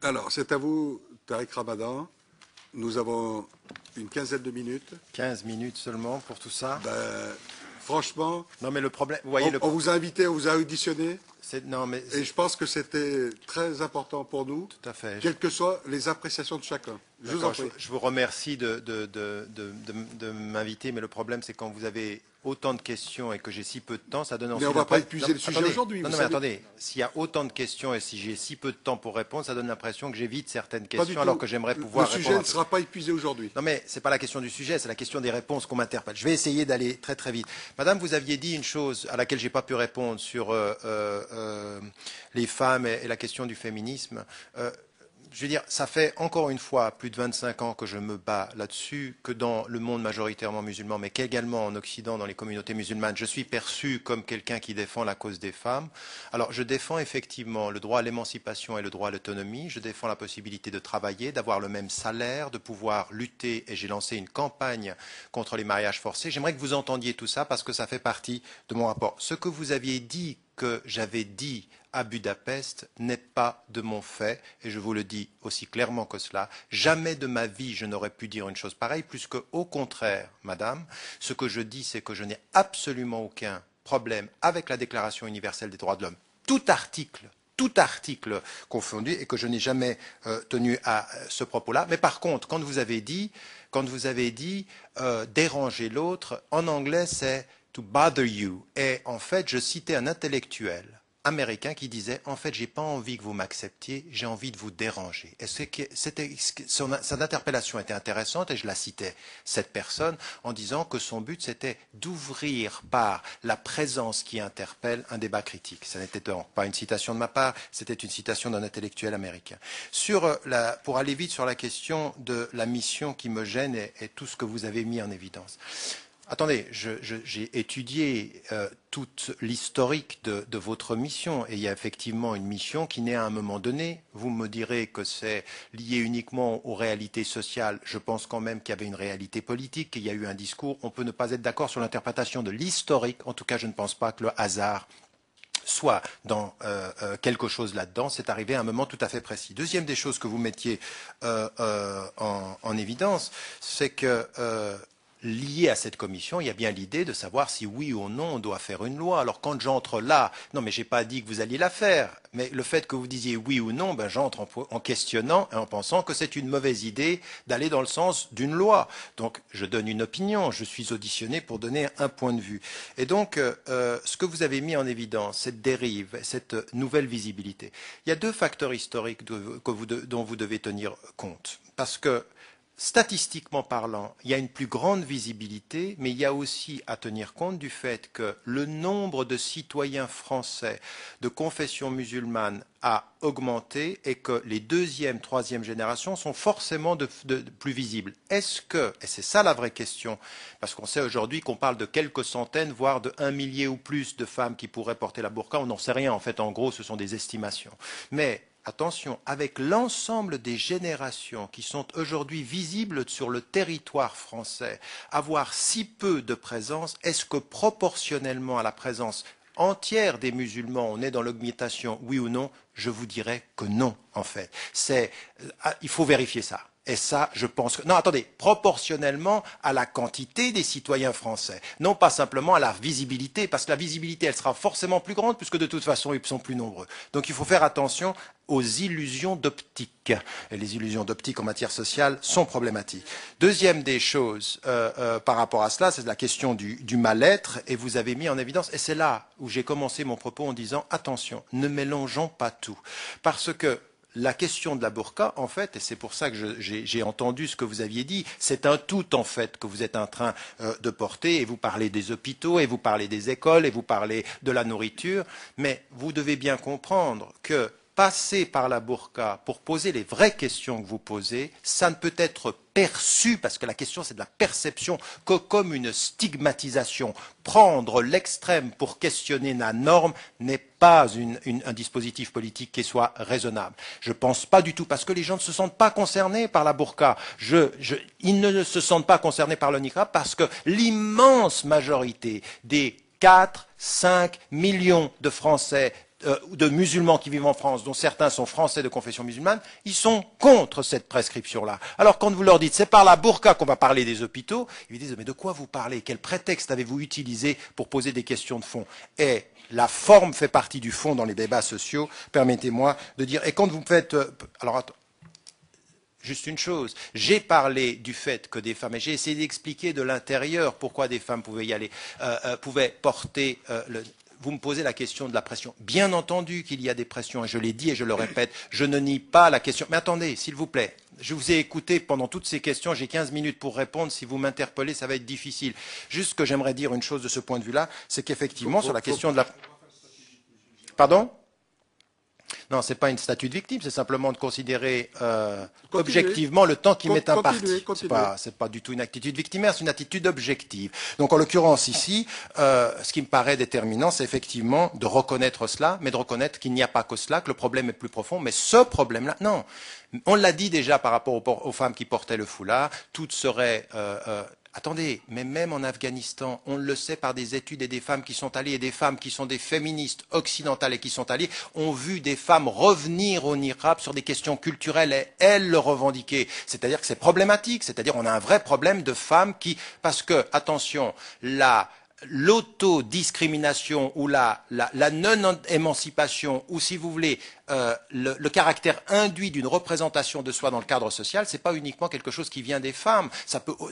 Alors, c'est à vous, Tariq Ramadan. Nous avons une quinzaine de minutes. 15 minutes seulement pour tout ça. Franchement, non, mais le problème, vous voyez, on vous a invité, on vous a auditionné. Non, mais et je pense que c'était très important pour nous, tout à fait. Quelles que soient les appréciations de chacun. Je vous en prie. Je vous remercie de m'inviter, mais le problème, c'est quand vous avez autant de questions et que j'ai si peu de temps, ça donne ensuite... Mais on ne va pas épuiser le sujet aujourd'hui. Non, mais attendez, s'il y a autant de questions et si j'ai si peu de temps pour répondre, ça donne l'impression que j'évite certaines questions alors que j'aimerais pouvoir répondre. Le sujet ne sera pas épuisé aujourd'hui. Non, mais ce n'est pas la question du sujet, c'est la question des réponses qu'on m'interpelle. Je vais essayer d'aller très très vite. Madame, vous aviez dit une chose à laquelle je n'ai pas pu répondre sur les femmes et la question du féminisme. Je veux dire, ça fait encore une fois plus de 25 ans que je me bats là-dessus, que dans le monde majoritairement musulman, mais qu'également en Occident, dans les communautés musulmanes, je suis perçu comme quelqu'un qui défend la cause des femmes. Alors, je défends effectivement le droit à l'émancipation et le droit à l'autonomie. Je défends la possibilité de travailler, d'avoir le même salaire, de pouvoir lutter, et j'ai lancé une campagne contre les mariages forcés. J'aimerais que vous entendiez tout ça parce que ça fait partie de mon rapport. Ce que vous aviez dit, que j'avais dit à Budapest n'est pas de mon fait, et je vous le dis aussi clairement que cela. Jamais de ma vie je n'aurais pu dire une chose pareille, puisque au contraire, madame, ce que je dis, c'est que je n'ai absolument aucun problème avec la Déclaration universelle des droits de l'homme. Tout article confondu, et que je n'ai jamais tenu à ce propos-là. Mais par contre, quand vous avez dit déranger l'autre, en anglais c'est to bother you. Et en fait, je citais un intellectuel américain qui disait « En fait, j'ai pas envie que vous m'acceptiez, j'ai envie de vous déranger ». Et son interpellation était intéressante, et je la citais, cette personne, en disant que son but, c'était d'ouvrir par la présence qui interpelle un débat critique. Ça n'était donc pas une citation de ma part, c'était une citation d'un intellectuel américain. Pour aller vite sur la question de la mission qui me gêne et tout ce que vous avez mis en évidence. Attendez, j'ai étudié toute l'historique de votre mission, et il y a effectivement une mission qui naît à un moment donné. Vous me direz que c'est lié uniquement aux réalités sociales. Je pense quand même qu'il y avait une réalité politique, qu'il y a eu un discours. On peut ne pas être d'accord sur l'interprétation de l'historique. En tout cas, je ne pense pas que le hasard soit dans quelque chose là-dedans. C'est arrivé à un moment tout à fait précis. Deuxième des choses que vous mettiez en évidence, c'est que lié à cette commission, il y a bien l'idée de savoir si oui ou non on doit faire une loi. Alors quand j'entre là, non mais j'ai pas dit que vous alliez la faire, mais le fait que vous disiez oui ou non, ben j'entre en questionnant et en pensant que c'est une mauvaise idée d'aller dans le sens d'une loi. Donc je donne une opinion, je suis auditionné pour donner un point de vue. Et donc ce que vous avez mis en évidence, cette dérive, cette nouvelle visibilité, il y a deux facteurs historiques dont vous devez tenir compte. Parce que statistiquement parlant, il y a une plus grande visibilité, mais il y a aussi à tenir compte du fait que le nombre de citoyens français de confession musulmane a augmenté et que les deuxième, troisième générations sont forcément de plus visibles. Est-ce que, et c'est ça la vraie question, parce qu'on sait aujourd'hui qu'on parle de quelques centaines, voire de 1 millier ou plus de femmes qui pourraient porter la burqa, on n'en sait rien, en fait, en gros, ce sont des estimations. Mais attention, avec l'ensemble des générations qui sont aujourd'hui visibles sur le territoire français, avoir si peu de présence, est-ce que proportionnellement à la présence entière des musulmans, on est dans l'augmentation, oui ou non? Je vous dirais que non, en fait. Il faut vérifier ça. Et ça, je pense que... Non, attendez, proportionnellement à la quantité des citoyens français, non pas simplement à la visibilité, parce que la visibilité, elle sera forcément plus grande, puisque de toute façon, ils sont plus nombreux. Donc il faut faire attention aux illusions d'optique. Et les illusions d'optique en matière sociale sont problématiques. Deuxième des choses par rapport à cela, c'est la question du mal-être, et vous avez mis en évidence, et c'est là où j'ai commencé mon propos en disant, attention, ne mélangeons pas tout. Parce que la question de la burqa, en fait, et c'est pour ça que j'ai entendu ce que vous aviez dit, c'est un tout, en fait, que vous êtes en train de porter, et vous parlez des hôpitaux, et vous parlez des écoles, et vous parlez de la nourriture, mais vous devez bien comprendre que passer par la burqa pour poser les vraies questions que vous posez, ça ne peut être perçu, parce que la question c'est de la perception, que comme une stigmatisation. Prendre l'extrême pour questionner la norme n'est pas un dispositif politique qui soit raisonnable. Je ne pense pas du tout, parce que les gens ne se sentent pas concernés par la burqa. Ils ne se sentent pas concernés par le niqab parce que l'immense majorité des 4-5 millions de Français de musulmans qui vivent en France, dont certains sont français de confession musulmane, ils sont contre cette prescription-là. Alors quand vous leur dites c'est par la burqa qu'on va parler des hôpitaux, ils disent mais de quoi vous parlez? Quel prétexte avez-vous utilisé pour poser des questions de fond? Et la forme fait partie du fond dans les débats sociaux, permettez-moi de dire. Et quand vous faites... alors attends. Juste une chose, j'ai parlé du fait que des femmes, et j'ai essayé d'expliquer de l'intérieur pourquoi des femmes pouvaient y aller, pouvaient porter Vous me posez la question de la pression. Bien entendu qu'il y a des pressions, et je l'ai dit et je le répète, je ne nie pas la question. Mais attendez, s'il vous plaît, je vous ai écouté pendant toutes ces questions, j'ai 15 minutes pour répondre, si vous m'interpellez, ça va être difficile. Juste que j'aimerais dire une chose de ce point de vue-là, c'est qu'effectivement, sur la question de la... Pardon ? Non, ce n'est pas une statut de victime, c'est simplement de considérer objectivement le temps qui m'est imparti. Ce n'est pas du tout une attitude victimaire, c'est une attitude objective. Donc en l'occurrence ici, ce qui me paraît déterminant, c'est effectivement de reconnaître cela, mais de reconnaître qu'il n'y a pas que cela, que le problème est plus profond, mais ce problème-là, non. On l'a dit déjà par rapport aux femmes qui portaient le foulard, toutes seraient... Attendez, mais même en Afghanistan, on le sait par des études et des femmes qui sont allées, et des femmes qui sont des féministes occidentales et qui sont allées, ont vu des femmes revenir au niqab sur des questions culturelles et elles le revendiquer. C'est-à-dire que c'est problématique, c'est-à-dire on a un vrai problème de femmes qui, parce que, attention, l'autodiscrimination ou la non-émancipation, ou si vous voulez, le caractère induit d'une représentation de soi dans le cadre social, c'est pas uniquement quelque chose qui vient des femmes,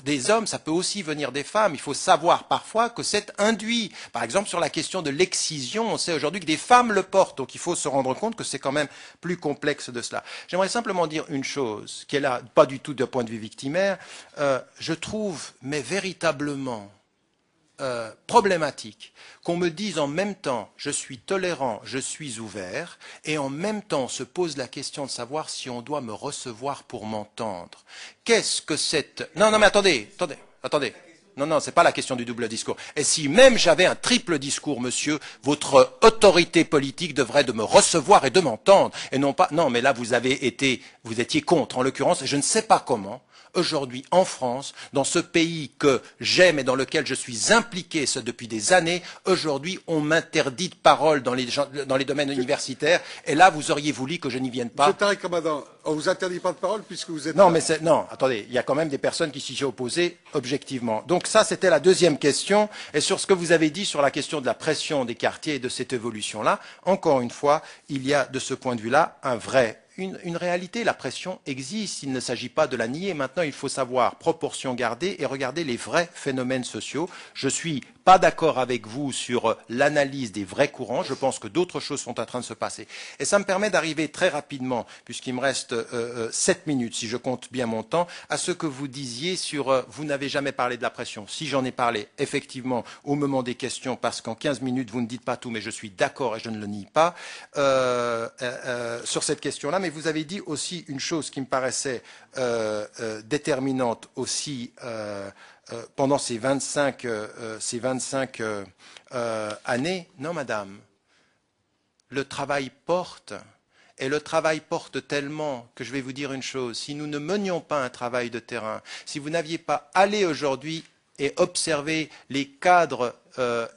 des hommes, ça peut aussi venir des femmes. Il faut savoir parfois que c'est induit. Par exemple, sur la question de l'excision, on sait aujourd'hui que des femmes le portent, donc il faut se rendre compte que c'est quand même plus complexe de cela. J'aimerais simplement dire une chose, qui est là, pas du tout d'un point de vue victimaire, je trouve, mais véritablement, problématique qu'on me dise en même temps je suis tolérant, je suis ouvert, et en même temps se pose la question de savoir si on doit me recevoir pour m'entendre. Qu'est-ce que cette... Non, mais attendez. Non, c'est pas la question du double discours. Et si même j'avais un triple discours, monsieur, votre autorité politique devrait de me recevoir et de m'entendre, et non pas... Non, mais là, vous étiez contre, en l'occurrence, et je ne sais pas comment. Aujourd'hui, en France, dans ce pays que j'aime et dans lequel je suis impliqué depuis des années, aujourd'hui, on m'interdit de parole dans les domaines universitaires. Et là, vous auriez voulu que je n'y vienne pas. Monsieur Tariq Ramadan, on vous interdit pas de parole puisque vous êtes... Non, attendez, il y a quand même des personnes qui s'y sont opposées objectivement. Donc ça, c'était la deuxième question. Et sur ce que vous avez dit sur la question de la pression des quartiers et de cette évolution-là, encore une fois, il y a de ce point de vue-là une réalité. La pression existe. Il ne s'agit pas de la nier. Maintenant, il faut savoir proportion garder et regarder les vrais phénomènes sociaux. Je suis pas d'accord avec vous sur l'analyse des vrais courants. Je pense que d'autres choses sont en train de se passer. Et ça me permet d'arriver très rapidement, puisqu'il me reste 7 minutes, si je compte bien mon temps, à ce que vous disiez sur vous n'avez jamais parlé de la pression. Si j'en ai parlé, effectivement, au moment des questions, parce qu'en 15 minutes, vous ne dites pas tout, mais je suis d'accord et je ne le nie pas sur cette question-là. Mais vous avez dit aussi une chose qui me paraissait déterminante aussi pendant ces 25 années. Non, madame, le travail porte. Et le travail porte tellement que je vais vous dire une chose. Si nous ne menions pas un travail de terrain, si vous n'aviez pas allé aujourd'hui et observé les cadres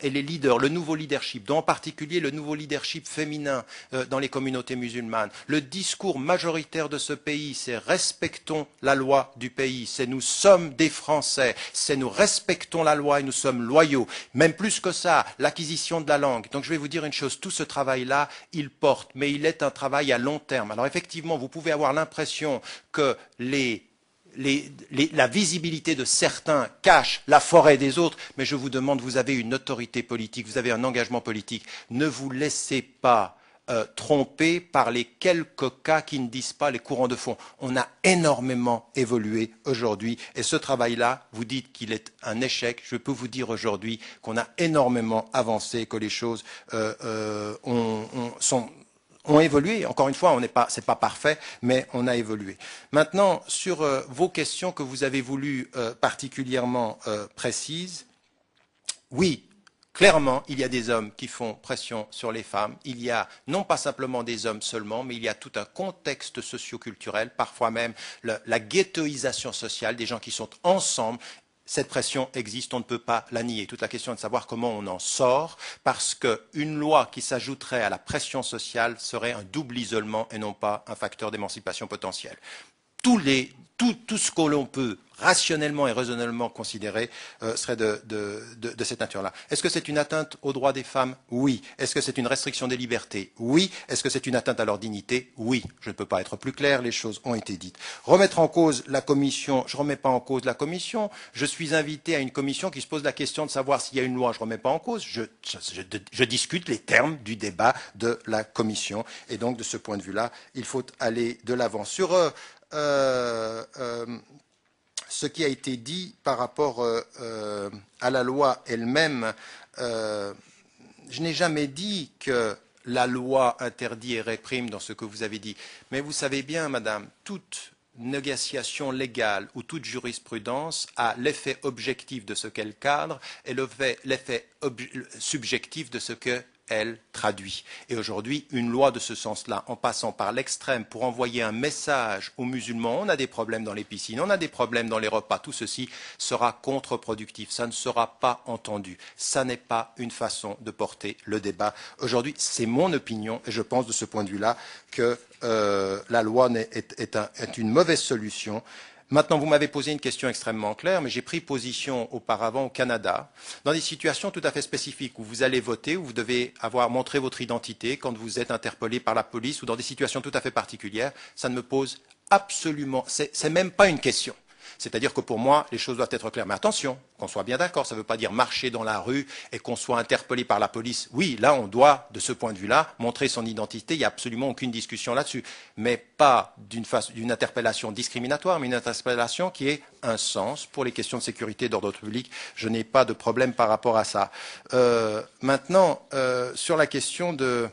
et les leaders, le nouveau leadership, dont en particulier le nouveau leadership féminin dans les communautés musulmanes. Le discours majoritaire de ce pays, c'est respectons la loi du pays, c'est nous sommes des Français, c'est nous respectons la loi et nous sommes loyaux. Même plus que ça, l'acquisition de la langue. Donc je vais vous dire une chose, tout ce travail-là, il porte, mais il est un travail à long terme. Alors effectivement, vous pouvez avoir l'impression que la visibilité de certains cache la forêt des autres, mais je vous demande, vous avez une autorité politique, vous avez un engagement politique, ne vous laissez pas tromper par les quelques cas qui ne disent pas les courants de fond. On a énormément évolué aujourd'hui et ce travail-là, vous dites qu'il est un échec, je peux vous dire aujourd'hui qu'on a énormément avancé, que les choses ont évolué. Encore une fois, c'est pas parfait, mais on a évolué. Maintenant, sur vos questions que vous avez voulu particulièrement précises, oui, clairement, il y a des hommes qui font pression sur les femmes. Il y a non pas simplement des hommes seulement, mais il y a tout un contexte socio-culturel, parfois même la ghettoisation sociale, des gens qui sont ensemble. Cette pression existe, on ne peut pas la nier. Toute la question est de savoir comment on en sort, parce qu'une loi qui s'ajouterait à la pression sociale serait un double isolement et non pas un facteur d'émancipation potentielle. Tout ce que l'on peut rationnellement et raisonnablement considérer serait de cette nature-là. Est-ce que c'est une atteinte aux droits des femmes? Oui. Est-ce que c'est une restriction des libertés? Oui. Est-ce que c'est une atteinte à leur dignité? Oui. Je ne peux pas être plus clair, les choses ont été dites. Remettre en cause la commission, je ne remets pas en cause la commission. Je suis invité à une commission qui se pose la question de savoir s'il y a une loi, je ne remets pas en cause. Je discute les termes du débat de la commission. Et donc, de ce point de vue-là, il faut aller de l'avant. Sur ce qui a été dit par rapport à la loi elle-même, je n'ai jamais dit que la loi interdit et réprime dans ce que vous avez dit. Mais vous savez bien, madame, toute négociation légale ou toute jurisprudence a l'effet objectif de ce qu'elle cadre et l'effet subjectif de ce qu'elle traduit. Et aujourd'hui, une loi de ce sens-là, en passant par l'extrême pour envoyer un message aux musulmans, on a des problèmes dans les piscines, on a des problèmes dans les repas, tout ceci sera contre-productif, ça ne sera pas entendu. Ça n'est pas une façon de porter le débat. Aujourd'hui, c'est mon opinion, et je pense de ce point de vue-là que la loi est une mauvaise solution. Maintenant, vous m'avez posé une question extrêmement claire, mais j'ai pris position auparavant au Canada, dans des situations tout à fait spécifiques, où vous allez voter, où vous devez avoir montré votre identité quand vous êtes interpellé par la police, ou dans des situations tout à fait particulières. Ça ne me pose absolument, c'est même pas une question. C'est-à-dire que pour moi, les choses doivent être claires. Mais attention, qu'on soit bien d'accord, ça ne veut pas dire marcher dans la rue et qu'on soit interpellé par la police. Oui, là, on doit, de ce point de vue-là, montrer son identité. Il n'y a absolument aucune discussion là-dessus. Mais pas d'une interpellation discriminatoire, mais une interpellation qui ait un sens pour les questions de sécurité et d'ordre public. Je n'ai pas de problème par rapport à ça. Maintenant, sur la question de...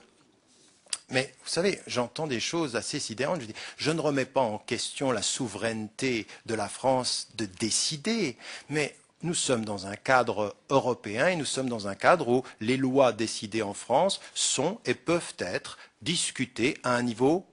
Mais vous savez, j'entends des choses assez sidérantes. Je ne remets pas en question la souveraineté de la France de décider, mais nous sommes dans un cadre européen et nous sommes dans un cadre où les lois décidées en France sont et peuvent être discutées à un niveau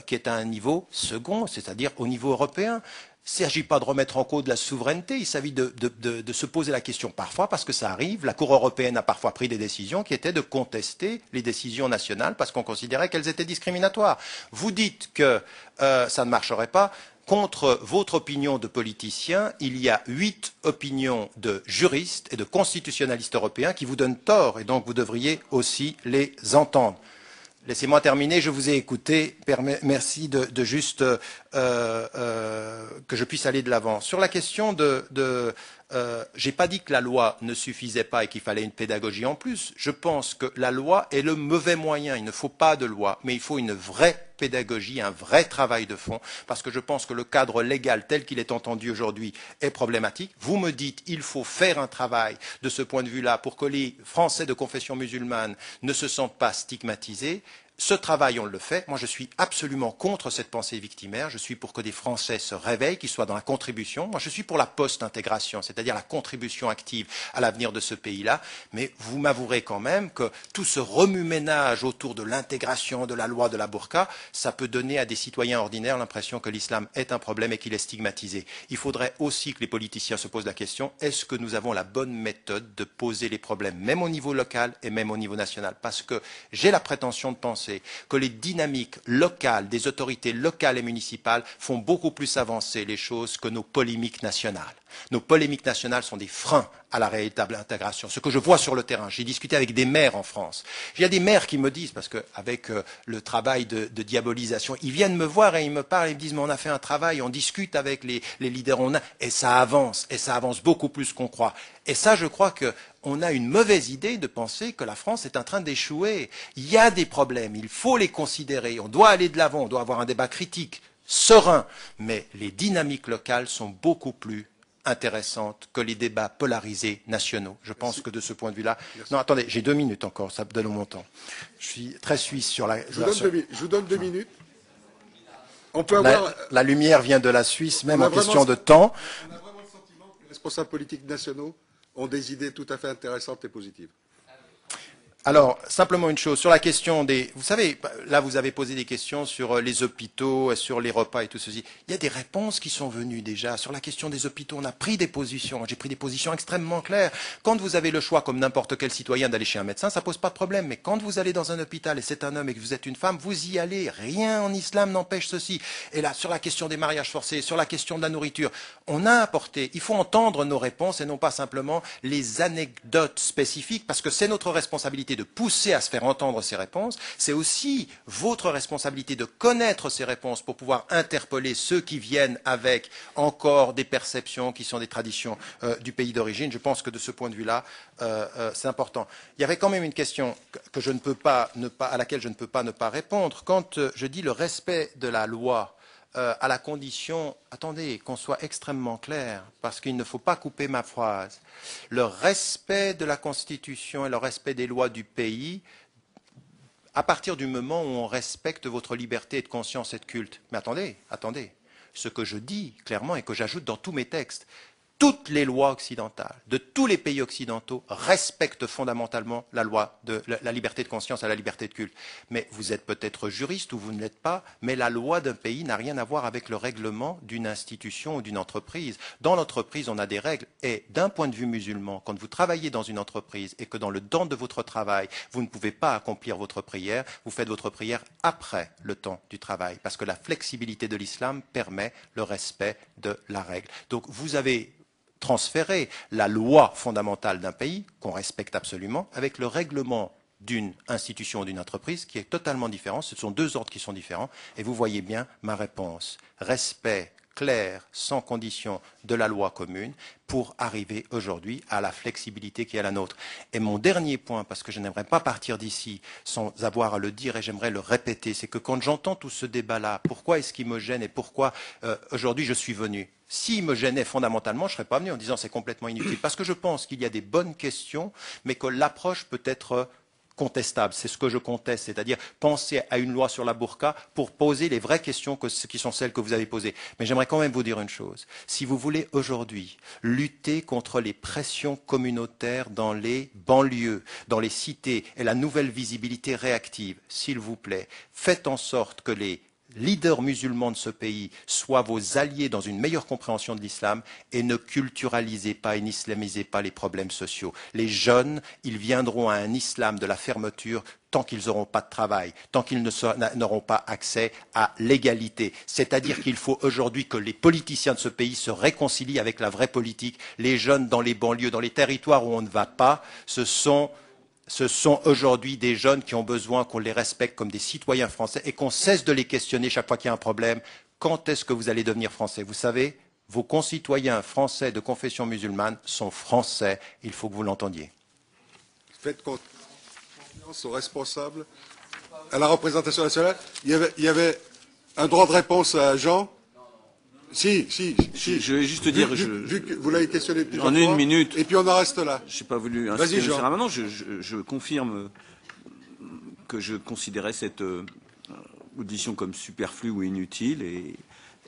qui est à un niveau second, c'est-à-dire au niveau européen. Il ne s'agit pas de remettre en cause la souveraineté, il s'agit de se poser la question parfois, parce que ça arrive, la Cour européenne a parfois pris des décisions qui étaient de contester les décisions nationales parce qu'on considérait qu'elles étaient discriminatoires. Vous dites que ça ne marcherait pas. Contre votre opinion de politicien, il y a 8 opinions de juristes et de constitutionnalistes européens qui vous donnent tort, et donc vous devriez aussi les entendre. Laissez-moi terminer, je vous ai écouté. Merci de juste que je puisse aller de l'avant. Sur la question j'ai pas dit que la loi ne suffisait pas et qu'il fallait une pédagogie en plus. Je pense que la loi est le mauvais moyen. Il ne faut pas de loi, mais il faut une vraie pédagogie, un vrai travail de fond, parce que je pense que le cadre légal tel qu'il est entendu aujourd'hui est problématique. Vous me dites il faut faire un travail de ce point de vue-là pour que les Français de confession musulmane ne se sentent pas stigmatisés. Ce travail, on le fait. Moi, je suis absolument contre cette pensée victimaire. Je suis pour que des Français se réveillent, qu'ils soient dans la contribution. Moi, je suis pour la post-intégration, c'est-à-dire la contribution active à l'avenir de ce pays-là. Mais vous m'avouerez quand même que tout ce remue-ménage autour de l'intégration, de la loi de la burqa, ça peut donner à des citoyens ordinaires l'impression que l'islam est un problème et qu'il est stigmatisé. Il faudrait aussi que les politiciens se posent la question, est-ce que nous avons la bonne méthode de poser les problèmes, même au niveau local et même au niveau national? Parce que j'ai la prétention de penser que les dynamiques locales des autorités locales et municipales font beaucoup plus avancer les choses que nos polémiques nationales. Nos polémiques nationales sont des freins à la véritable intégration. Ce que je vois sur le terrain, j'ai discuté avec des maires en France. Il y a des maires qui me disent, parce qu'avec le travail de diabolisation, ils viennent me voir et ils me parlent, ils me disent mais on a fait un travail, on discute avec les leaders, et ça avance beaucoup plus qu'on croit. Et ça, je crois qu'on a une mauvaise idée de penser que la France est en train d'échouer. Il y a des problèmes, il faut les considérer, on doit aller de l'avant, on doit avoir un débat critique, serein, mais les dynamiques locales sont beaucoup plus intéressante que les débats polarisés nationaux. Je pense que de ce point de vue-là... Non, attendez, j'ai 2 minutes encore, ça me donne mon temps. Je suis très suisse sur la... Je vous donne 2 minutes. On peut avoir... La lumière vient de la Suisse, même en question de temps. On a vraiment le sentiment que les responsables politiques nationaux ont des idées tout à fait intéressantes et positives. Alors, simplement une chose, sur la question des... Vous savez, là, vous avez posé des questions sur les hôpitaux, sur les repas et tout ceci. Il y a des réponses qui sont venues déjà. Sur la question des hôpitaux, on a pris des positions. J'ai pris des positions extrêmement claires. Quand vous avez le choix, comme n'importe quel citoyen, d'aller chez un médecin, ça pose pas de problème. Mais quand vous allez dans un hôpital et c'est un homme et que vous êtes une femme, vous y allez. Rien en islam n'empêche ceci. Et là, sur la question des mariages forcés, sur la question de la nourriture, on a apporté. Il faut entendre nos réponses et non pas simplement les anecdotes spécifiques, parce que c'est notre responsabilité de pousser à se faire entendre ces réponses, c'est aussi votre responsabilité de connaître ces réponses pour pouvoir interpeller ceux qui viennent avec encore des perceptions qui sont des traditions du pays d'origine. Je pense que de ce point de vue-là, c'est important. Il y avait quand même une question que je ne peux pas à laquelle je ne peux pas ne pas répondre. Quand je dis le respect de la loi, à la condition, attendez, qu'on soit extrêmement clair, parce qu'il ne faut pas couper ma phrase. Le respect de la Constitution et le respect des lois du pays, à partir du moment où on respecte votre liberté de conscience et de culte. Mais attendez, ce que je dis clairement et que j'ajoute dans tous mes textes, toutes les lois occidentales, de tous les pays occidentaux, respectent fondamentalement la loi de la liberté de conscience et la liberté de culte. Mais vous êtes peut-être juriste ou vous ne l'êtes pas, mais la loi d'un pays n'a rien à voir avec le règlement d'une institution ou d'une entreprise. Dans l'entreprise, on a des règles. Et d'un point de vue musulman, quand vous travaillez dans une entreprise et que dans le temps de votre travail, vous ne pouvez pas accomplir votre prière, vous faites votre prière après le temps du travail. Parce que la flexibilité de l'islam permet le respect de la règle. Donc vous avez transférer la loi fondamentale d'un pays, qu'on respecte absolument, avec le règlement d'une institution ou d'une entreprise qui est totalement différent. Ce sont 2 ordres qui sont différents. Et vous voyez bien ma réponse. Respect clair, sans condition de la loi commune pour arriver aujourd'hui à la flexibilité qui est la nôtre. Et mon dernier point, parce que je n'aimerais pas partir d'ici sans avoir à le dire et j'aimerais le répéter, c'est que quand j'entends tout ce débat-là, pourquoi est-ce qu'il me gêne et pourquoi aujourd'hui je suis venu? S'il me gênait fondamentalement, je ne serais pas venu en disant c'est complètement inutile. Parce que je pense qu'il y a des bonnes questions, mais que l'approche peut être contestable. C'est ce que je conteste, c'est-à-dire penser à une loi sur la burqa pour poser les vraies questions qui sont celles que vous avez posées. Mais j'aimerais quand même vous dire une chose. Si vous voulez aujourd'hui lutter contre les pressions communautaires dans les banlieues, dans les cités et la nouvelle visibilité réactive, s'il vous plaît, faites en sorte que les leaders musulmans de ce pays soient vos alliés dans une meilleure compréhension de l'islam et ne culturalisez pas et n'islamisez pas les problèmes sociaux. Les jeunes, ils viendront à un islam de la fermeture tant qu'ils n'auront pas de travail, tant qu'ils n'auront pas accès à l'égalité. C'est-à-dire qu'il faut aujourd'hui que les politiciens de ce pays se réconcilient avec la vraie politique. Les jeunes dans les banlieues, dans les territoires où on ne va pas, ce sont Ce sont aujourd'hui des jeunes qui ont besoin qu'on les respecte comme des citoyens français et qu'on cesse de les questionner chaque fois qu'il y a un problème. Quand est-ce que vous allez devenir français? Vous savez, vos concitoyens français de confession musulmane sont français. Il faut que vous l'entendiez. Faites confiance aux responsables, à la représentation nationale. Il y avait un droit de réponse à Jean. Si. Je vais juste dire, vu que vous l'avez questionné plusieurs en fois. une minute. Et puis on en reste là. Je n'ai pas voulu Vas-y, insister, Jean. M. Ramadan. Je confirme que je considérais cette audition comme superflue ou inutile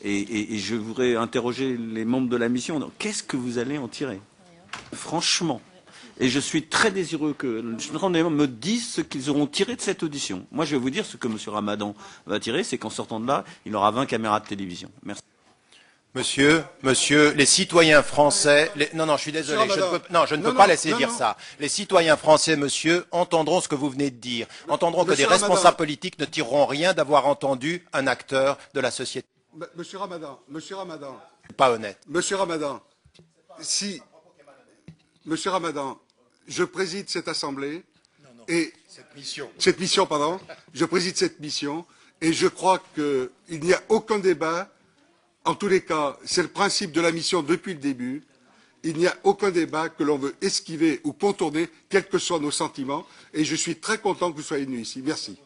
et je voudrais interroger les membres de la mission. Qu'est-ce que vous allez en tirer? Franchement. Et je suis très désireux que les gens me disent ce qu'ils auront tiré de cette audition. Moi, je vais vous dire ce que M. Ramadan va tirer, c'est qu'en sortant de là, il aura 20 caméras de télévision. Merci. Monsieur, les citoyens français, non, je suis désolé, je ne peux pas laisser dire ça. Les citoyens français, monsieur, entendront ce que vous venez de dire, entendront que des responsables politiques ne tireront rien d'avoir entendu un acteur de la société. Monsieur Ramadan, Pas honnête. Monsieur Ramadan, Monsieur Ramadan, je préside cette assemblée et cette mission, je préside cette mission et je crois qu'il n'y a aucun débat. En tous les cas, c'est le principe de la mission depuis le début. Il n'y a aucun débat que l'on veut esquiver ou contourner, quels que soient nos sentiments. Et je suis très content que vous soyez venus ici. Merci.